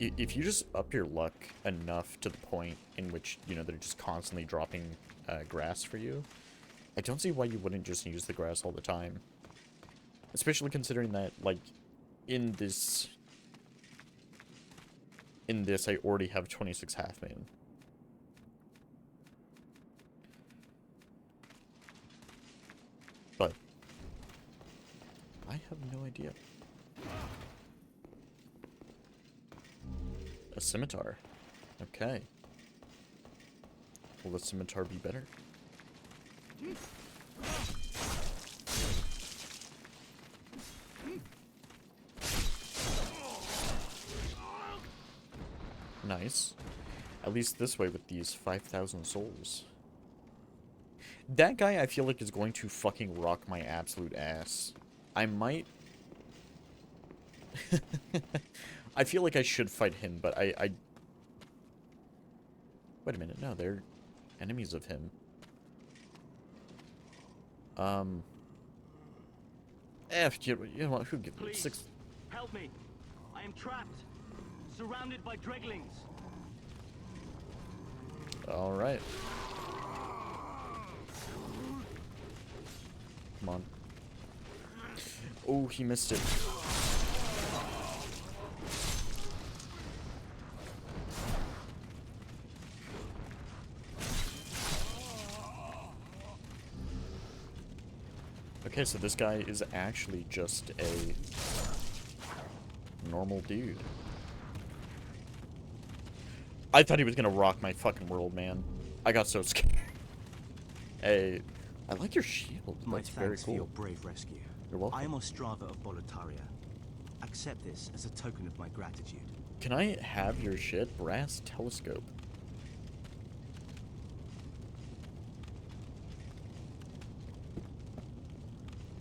you just up your luck enough to the point in which, you know, they're just constantly dropping grass for you, I don't see why you wouldn't just use the grass all the time. Especially considering that, like, in this I already have 26 half main. But I have no idea. A scimitar. Okay. Will the scimitar be better? Nice. At least this way with these 5,000 souls. That guy I feel like is going to fucking rock my absolute ass. I might... I feel like I should fight him, but I... Wait a minute, no, they're enemies of him. You know what, who gives me 6... Help me! I am trapped! Surrounded by dreglings! Alright. Come on. Oh, he missed it. Okay, so this guy is actually just a normal dude. I thought he was gonna rock my fucking world, man. I got so scared. Hey, I like your shield. That's very cool. For your brave rescue. You're welcome. I am Ostrava of Boletaria. Accept this as a token of my gratitude. Can I have your shit? Brass telescope.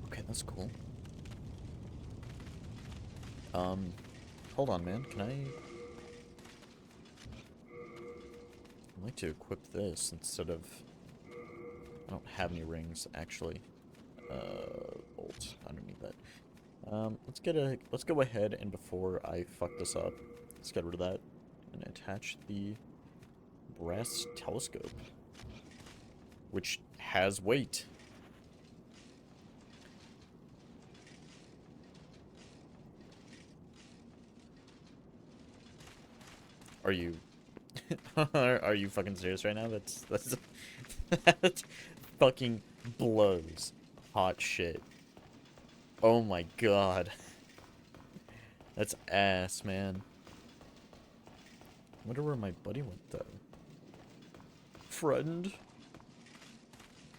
Okay, that's cool. Hold on, man. Can I'd like to equip this instead of... I don't have any rings, actually. Bolt. I don't need that. Let's go ahead, and before I fuck this up, let's get rid of that and attach the brass telescope, which has weight. Are you are you fucking serious right now? That's that fucking blows hot shit. Oh my god. That's ass, man. I wonder where my buddy went, though. Friend?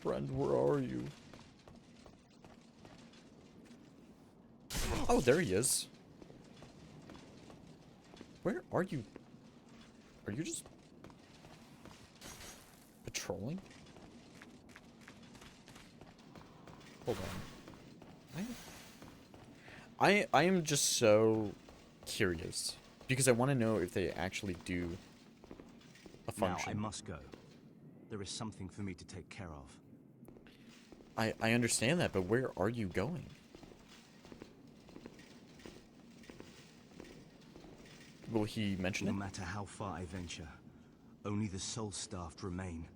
Friend, where are you? Oh, there he is. Where are you? Are you just... patrolling? Hold on. I am just so curious because I want to know if they actually do a function. Now I must go. There is something for me to take care of. I understand that, but where are you going? Will he mention it? No matter how far I venture, only the soul-starved remain.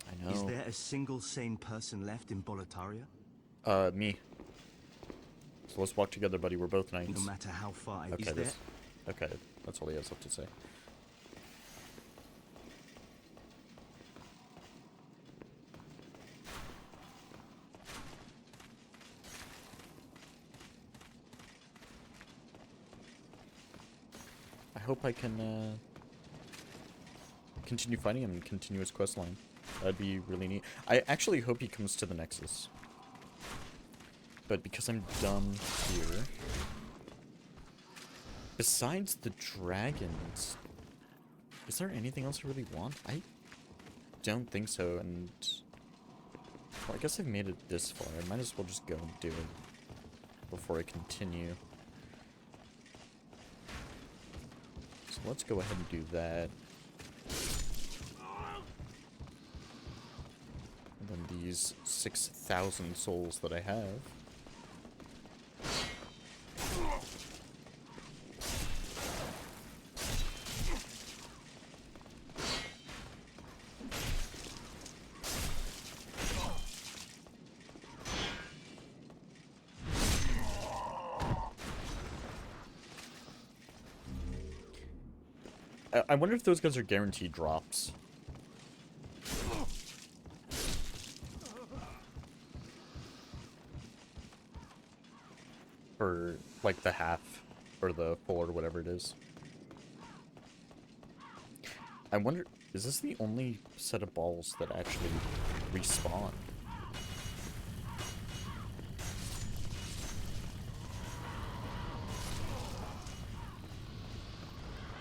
I know. Is there a single sane person left in Boletaria? Me. So let's walk together, buddy. We're both knights. No matter how far I... Okay, okay, that's all he has left to say. I hope I can continue fighting him and continue his quest line. That'd be really neat. I actually hope he comes to the Nexus. But because I'm dumb here... Besides the dragons, is there anything else I really want? I don't think so, and... Well, I guess I've made it this far. I might as well just go and do it before I continue. So let's go ahead and do that. And then these 6,000 souls that I have. I wonder if those guys are guaranteed drops. Or, like, the half, or the full, or whatever it is. I wonder, is this the only set of balls that actually respawn?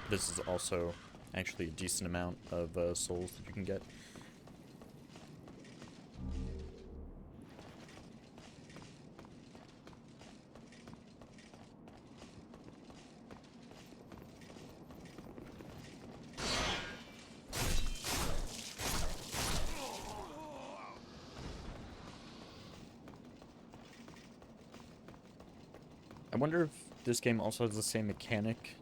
This is also actually a decent amount of souls that you can get. I wonder if this game also has the same mechanic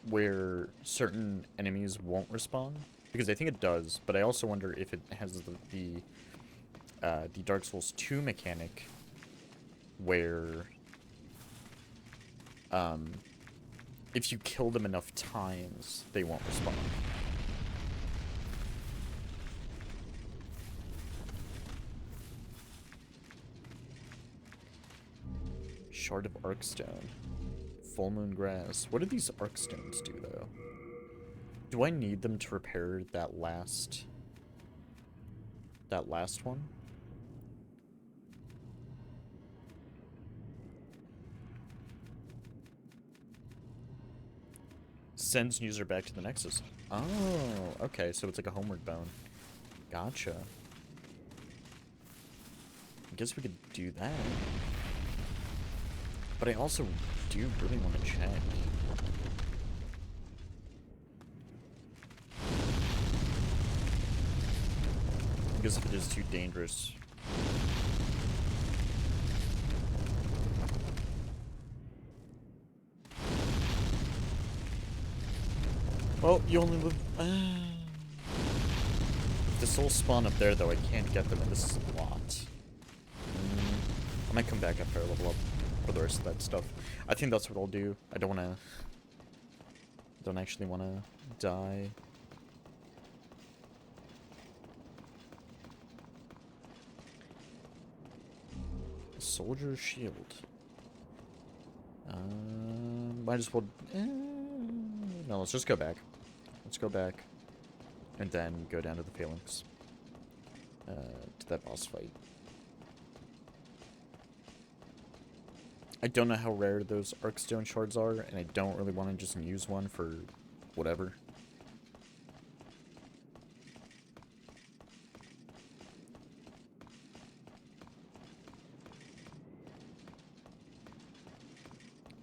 where certain enemies won't respawn, because I think it does, but I also wonder if it has the Dark Souls 2 mechanic where if you kill them enough times, they won't respawn. Shard of Arkstone. Full Moon Grass. What do these Arkstones do, though? Do I need them to repair that last one? Sends user back to the Nexus. Oh, okay, so it's like a homeward bound. Gotcha. I guess we could do that. But I also do really want to check. Because if it is too dangerous. Well, you only live... If the souls spawn up there, though, I can't get them, and this is a lot. I might come back after I level up for the rest of that stuff. I think that's what I'll do. I don't want to... Don't actually want to die. Soldier's Shield. Might as well... no, let's just go back. Let's go back. And then go down to the Phalanx. To that boss fight. I don't know how rare those Arkstone shards are, and I don't really want to just use one for whatever.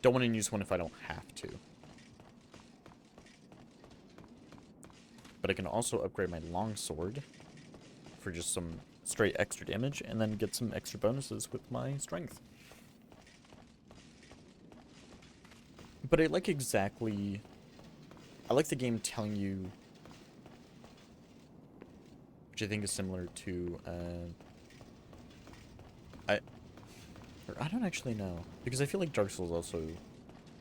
Don't want to use one if I don't have to. But I can also upgrade my longsword for just some straight extra damage, and then get some extra bonuses with my strength. But I like exactly... I like the game telling you... Which I think is similar to... I don't actually know. Because I feel like Dark Souls also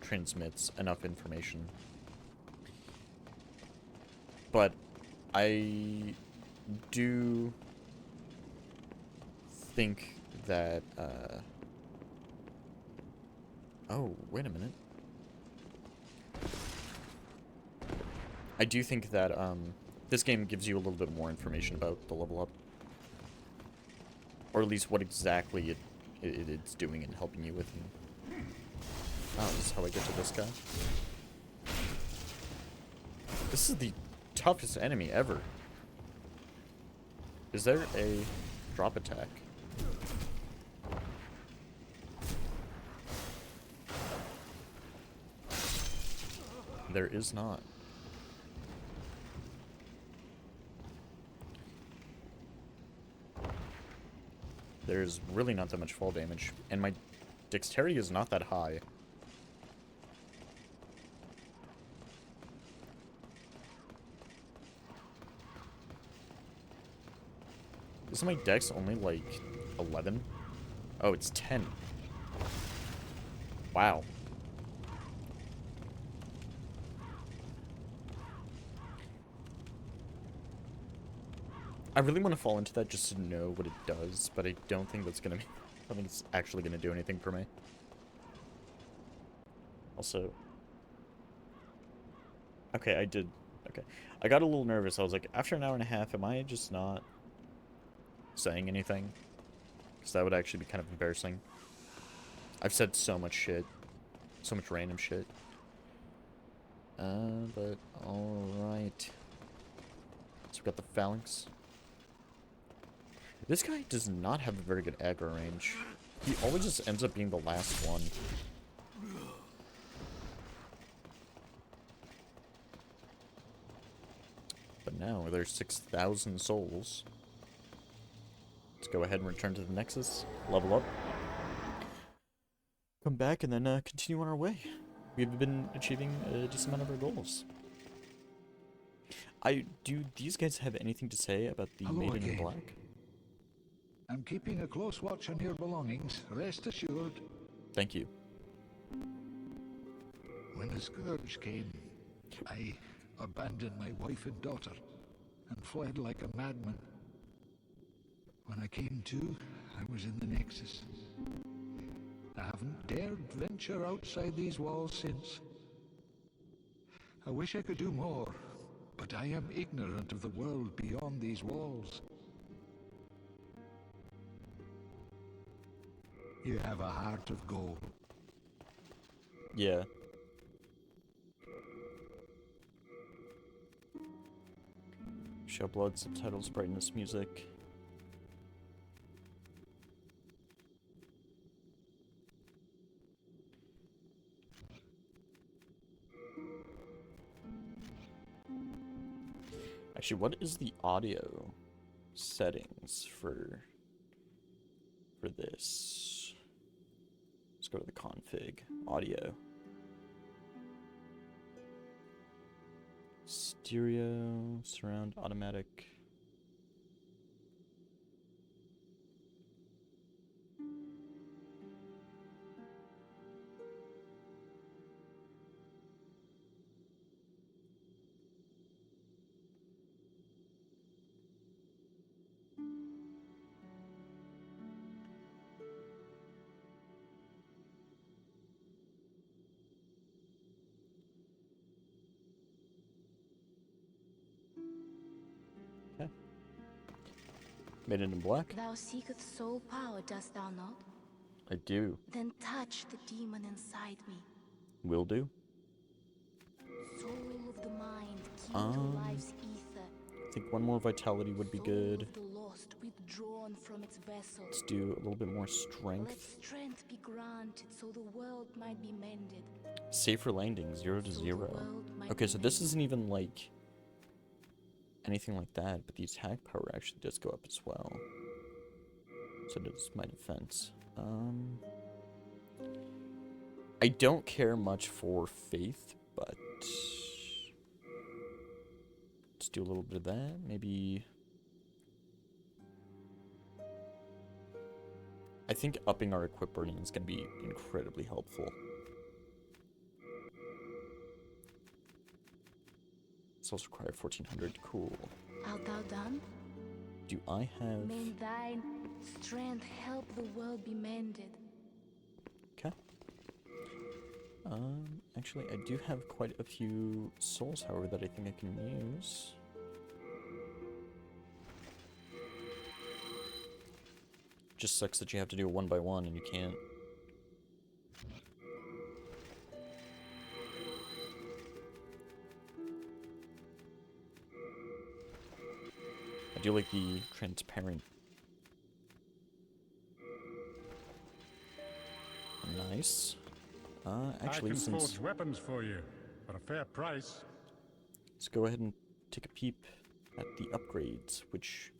transmits enough information. But I do think that... Oh, wait a minute. I do think that this game gives you a little bit more information about the level up. Or at least what exactly it's doing and helping you with. Oh, this is how I get to this guy. This is the toughest enemy ever. Is there a drop attack? There is not. There's really not that much fall damage, and my dexterity is not that high. Isn't my dex only like 11? Oh, it's 10. Wow. I really want to fall into that just to know what it does, but I don't think that's gonna be... I don't think it's actually gonna do anything for me. Also... Okay, I did... Okay. I got a little nervous. I was like, after an hour and a half, am I just not saying anything? Because that would actually be kind of embarrassing. I've said so much shit. So much random shit. But alright. So we got the phalanx. This guy does not have a very good aggro range. He always just ends up being the last one. But now there's 6,000 souls. Let's go ahead and return to the Nexus. Level up. Come back and then continue on our way. We've been achieving a decent amount of our goals. Do these guys have anything to say about the Hello Maiden in again. Black? I'm keeping a close watch on your belongings, rest assured. Thank you. When the Scourge came, I abandoned my wife and daughter and fled like a madman. When I came to, I was in the Nexus. I haven't dared venture outside these walls since. I wish I could do more, but I am ignorant of the world beyond these walls. You have a heart of gold. Yeah. Show blood, subtitles, brightness, music. Actually, what is the audio settings for this? Let's go to the config. Audio. Stereo, surround, automatic. Okay. Maiden in Black. Thou seekest soul power, dost thou not? I do. Then touch the demon inside me. Will do. Soul of the mind, key to life's ether. I think one more vitality would be good. Soul of the lost, withdrawn from its vessel. Let's do a little bit more Let strength. strength be granted so the world might be mended. Safer landing, 0 to So the 0. world might Okay, be so this mended. isn't even like anything like that, but the attack power actually does go up as well. So does my defense. I don't care much for faith, but let's do a little bit of that. Maybe I think upping our equip burning is going to be incredibly helpful. It's also require 1400. Cool. Art thou done? Do I have... May thine strength help the world be mended. Okay. Actually, I do have quite a few souls, however, that I think I can use. Just sucks that you have to do it one by one and you can't. I do like the transparent. Nice. Actually, I can since forge weapons for you for a fair price. let's go ahead and take a peep at the upgrades, which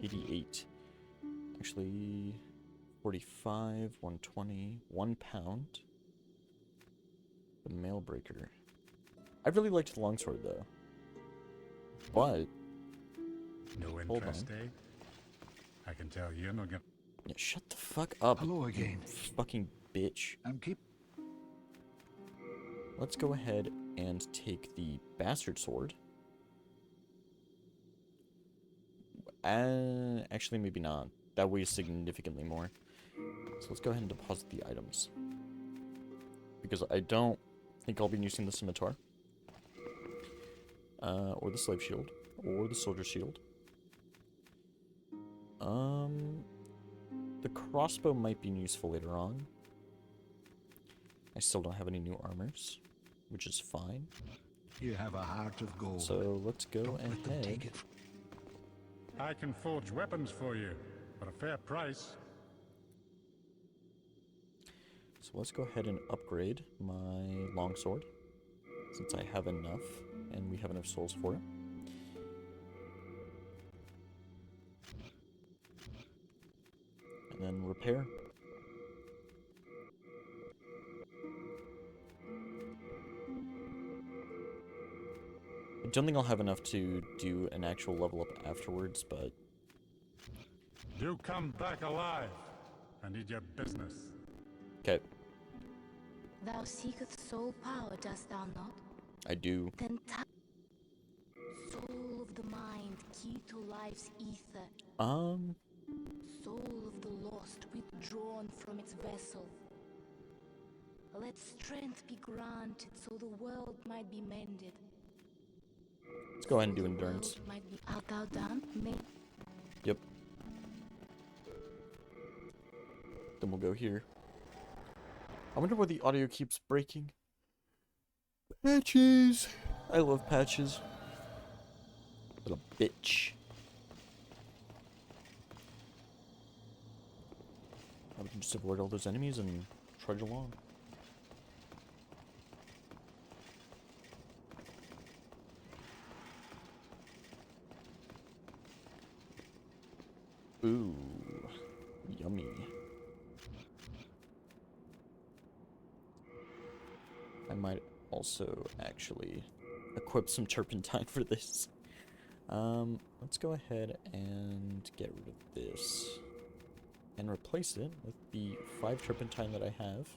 88. Actually, 45, 120, 1 pound. The mail breaker. I really liked the longsword though. But No hold interest, on. eh? I can tell you're not gonna. Yeah, shut the fuck up. Hello you again. fucking bitch. I'm keep. Let's go ahead and take the bastard sword. Actually, maybe not. That weighs significantly more. So let's go ahead and deposit the items. Because I don't think I'll be using the scimitar. Or the slave shield. Or the soldier shield. The crossbow might be useful later on. I still don't have any new armors, which is fine. You have a heart of gold. So let's go Don't let them take ahead. it. I can forge weapons for you for a fair price. So let's go ahead and upgrade my longsword, since I have enough, and we have enough souls for it. And then repair. I don't think I'll have enough to do an actual level up afterwards, but You come back alive. I need your business. okay, Thou seeketh soul power, dost thou not? I do. Then soul of the mind, key to life's ether. Soul of the lost, withdrawn from its vessel. Let strength be granted, so the world might be mended. Let's go ahead and do So the endurance. world might be art thou done? Yep. Then we'll go here. I wonder why the audio keeps breaking. Patches! I love patches. Little bitch. I can just avoid all those enemies and trudge along. Ooh, yummy. I might also actually equip some turpentine for this. Let's go ahead and get rid of this and replace it with the 5 turpentine that I have.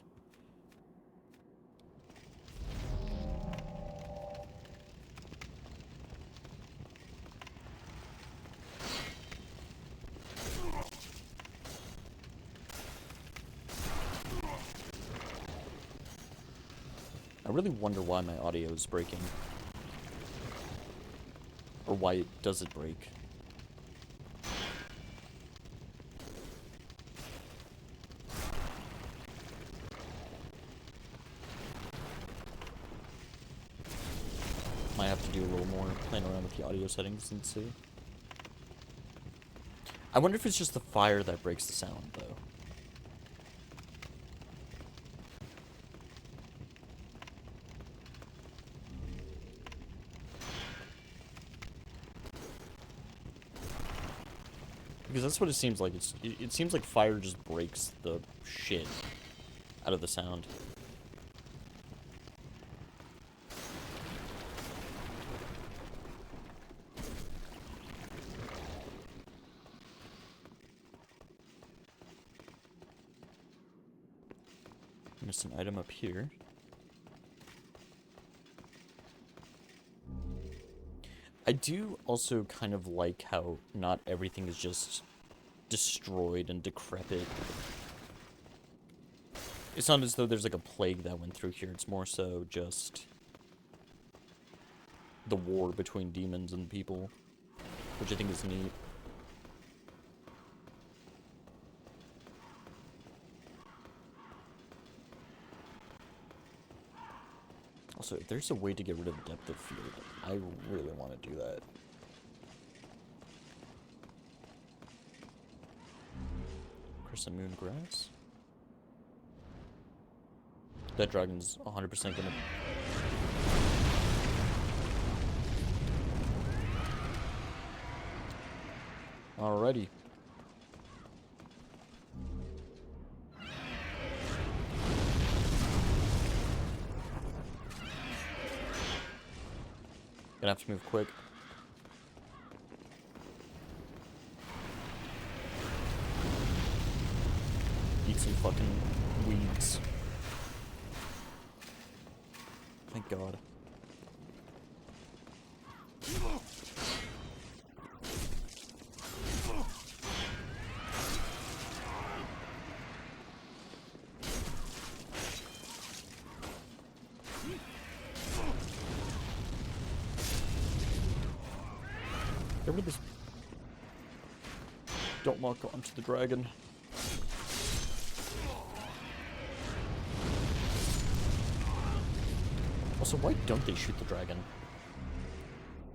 I really wonder why my audio is breaking. Or why does it break? Might have to do a little more playing around with the audio settings and see. I wonder if it's just the fire that breaks the sound, though. Because that's what it seems like. It seems like fire just breaks the shit out of the sound. Missed an item up here. I do also kind of like how not everything is just destroyed and decrepit. It's not as though there's like a plague that went through here. It's more so just the war between demons and people, which I think is neat. Also, if there's a way to get rid of depth of field, I really want to do that. Crescent Moon Grass? That dragon's 100% gonna... Alrighty. Gonna have to move quick. Eat some fucking weeds. Thank God. Get rid of this. Don't lock onto the dragon. Also, why don't they shoot the dragon?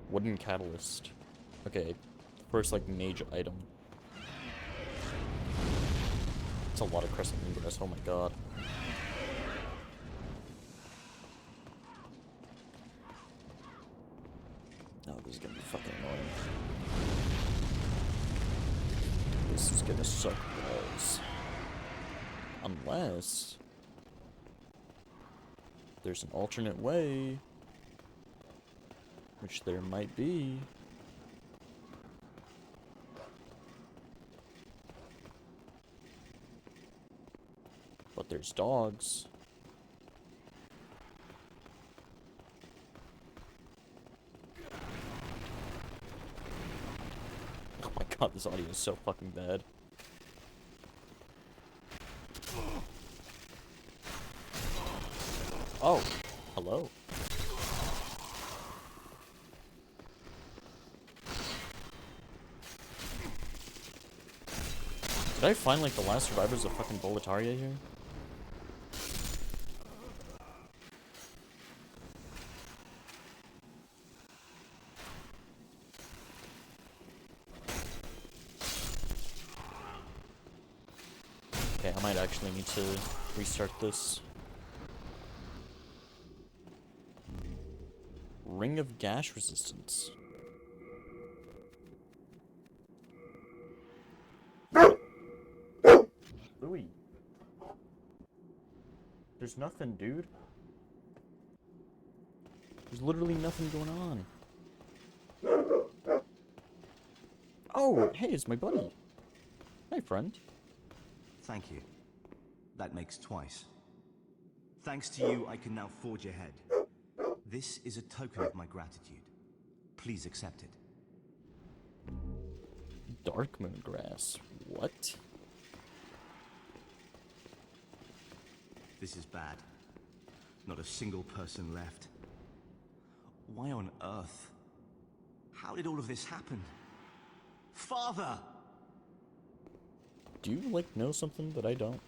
Wooden catalyst. Okay, first, like, mage item. It's a lot of crescent moon grass, oh my god. Oh, this is gonna be fucking annoying. This is gonna suck balls. Unless... there's an alternate way. Which there might be. But there's dogs. Oh my god, this audio is so fucking bad. Oh, hello. Did I find, like, the last survivors of fucking Boletaria here? Okay, I might actually need to restart this. Ring of Gash Resistance. Louis. There's nothing, dude. There's literally nothing going on. Oh, hey, it's my buddy. Hi, friend. Thank you. That makes twice. Thanks to you, I can now forge ahead. This is a token of my gratitude. Please accept it. Dark moon grass. What? This is bad. Not a single person left. Why on earth? How did all of this happen? Father! Do you, like, know something that I don't?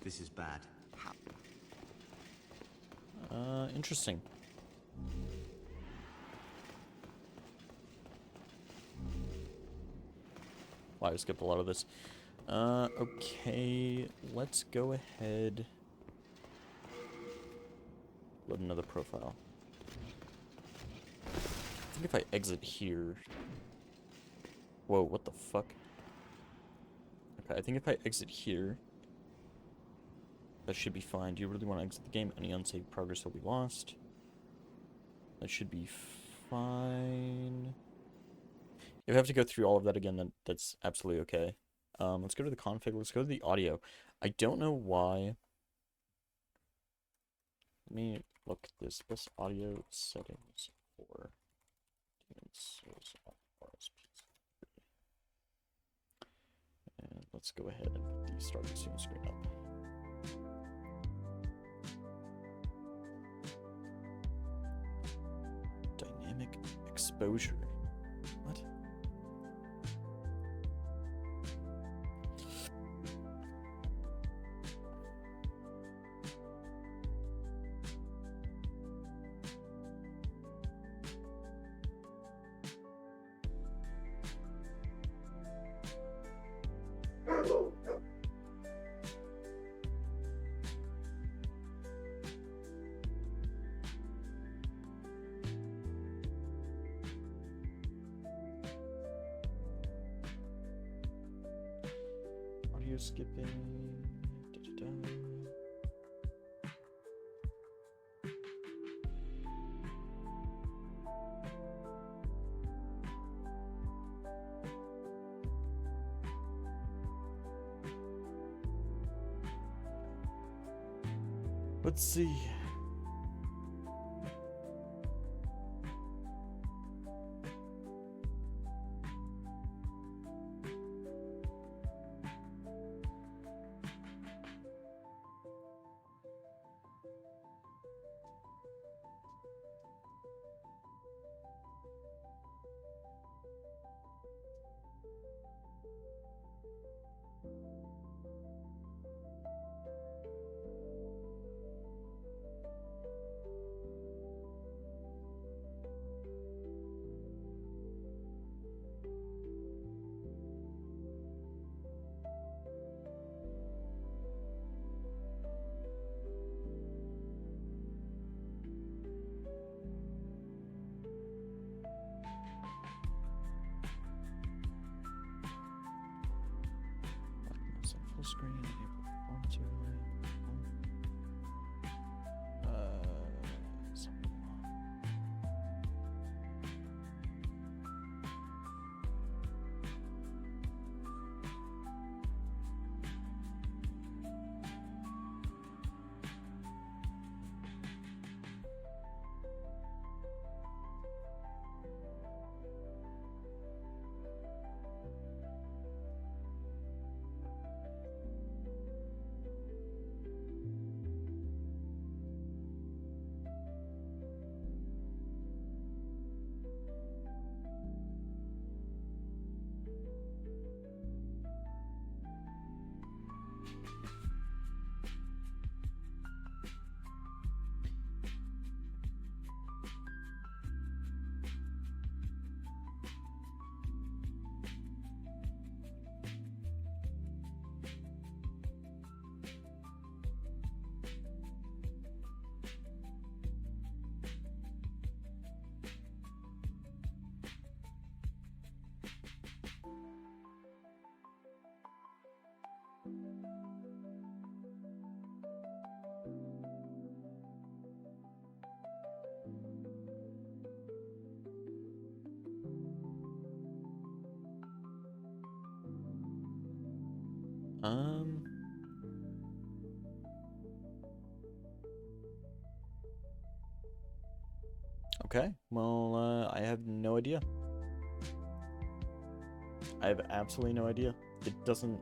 This is bad. How? Interesting. Wow, I skipped a lot of this. Okay, let's go ahead. Load another profile. I think if I exit here... Whoa, what the fuck? Okay, I think if I exit here... that should be fine. Do you really want to exit the game? Any unsaved progress will be lost. That should be fine. If I have to go through all of that again, then that's absolutely okay. Let's go to the config. Let's go to the audio. I don't know why. Let me look at this. Best audio settings for Demon's Souls RSPs. And let's go ahead and put the starting soon screen up. Dynamic exposure. What? skipping. Da-da-da. Let's see. Full screen, enable performance overlay. Something wrong. Okay, well, I have no idea. I have absolutely no idea. It doesn't...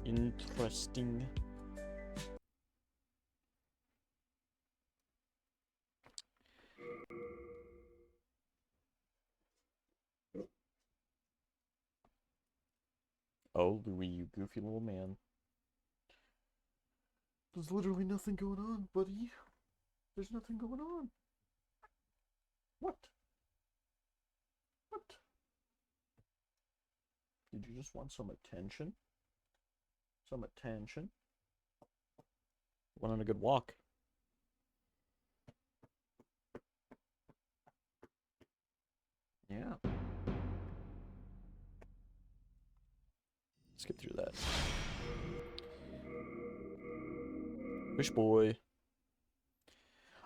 Interesting. Oh, Louis, you goofy little man. There's literally nothing going on, buddy. There's nothing going on. What? What? Did you just want some attention? Some attention? Went on a good walk. Yeah. Skip through that. Wish boy.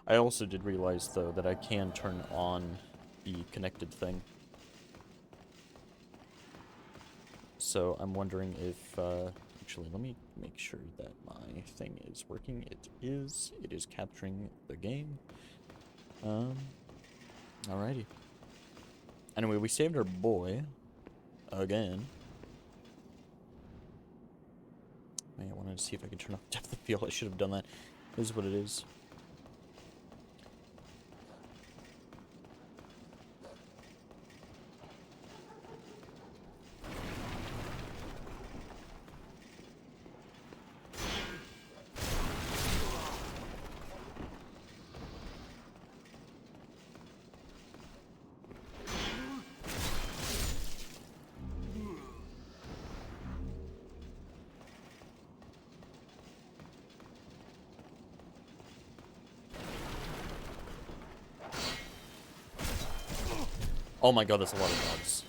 I also did realize, though, that I can turn on the connected thing. So I'm wondering if, actually, let me make sure that my thing is working. It is. It is capturing the game. Alrighty. Anyway, we saved our boy. Again. Man, I wanted to see if I could turn off depth of field. I should have done that. This is what it is. Oh my god, that's a lot of dogs.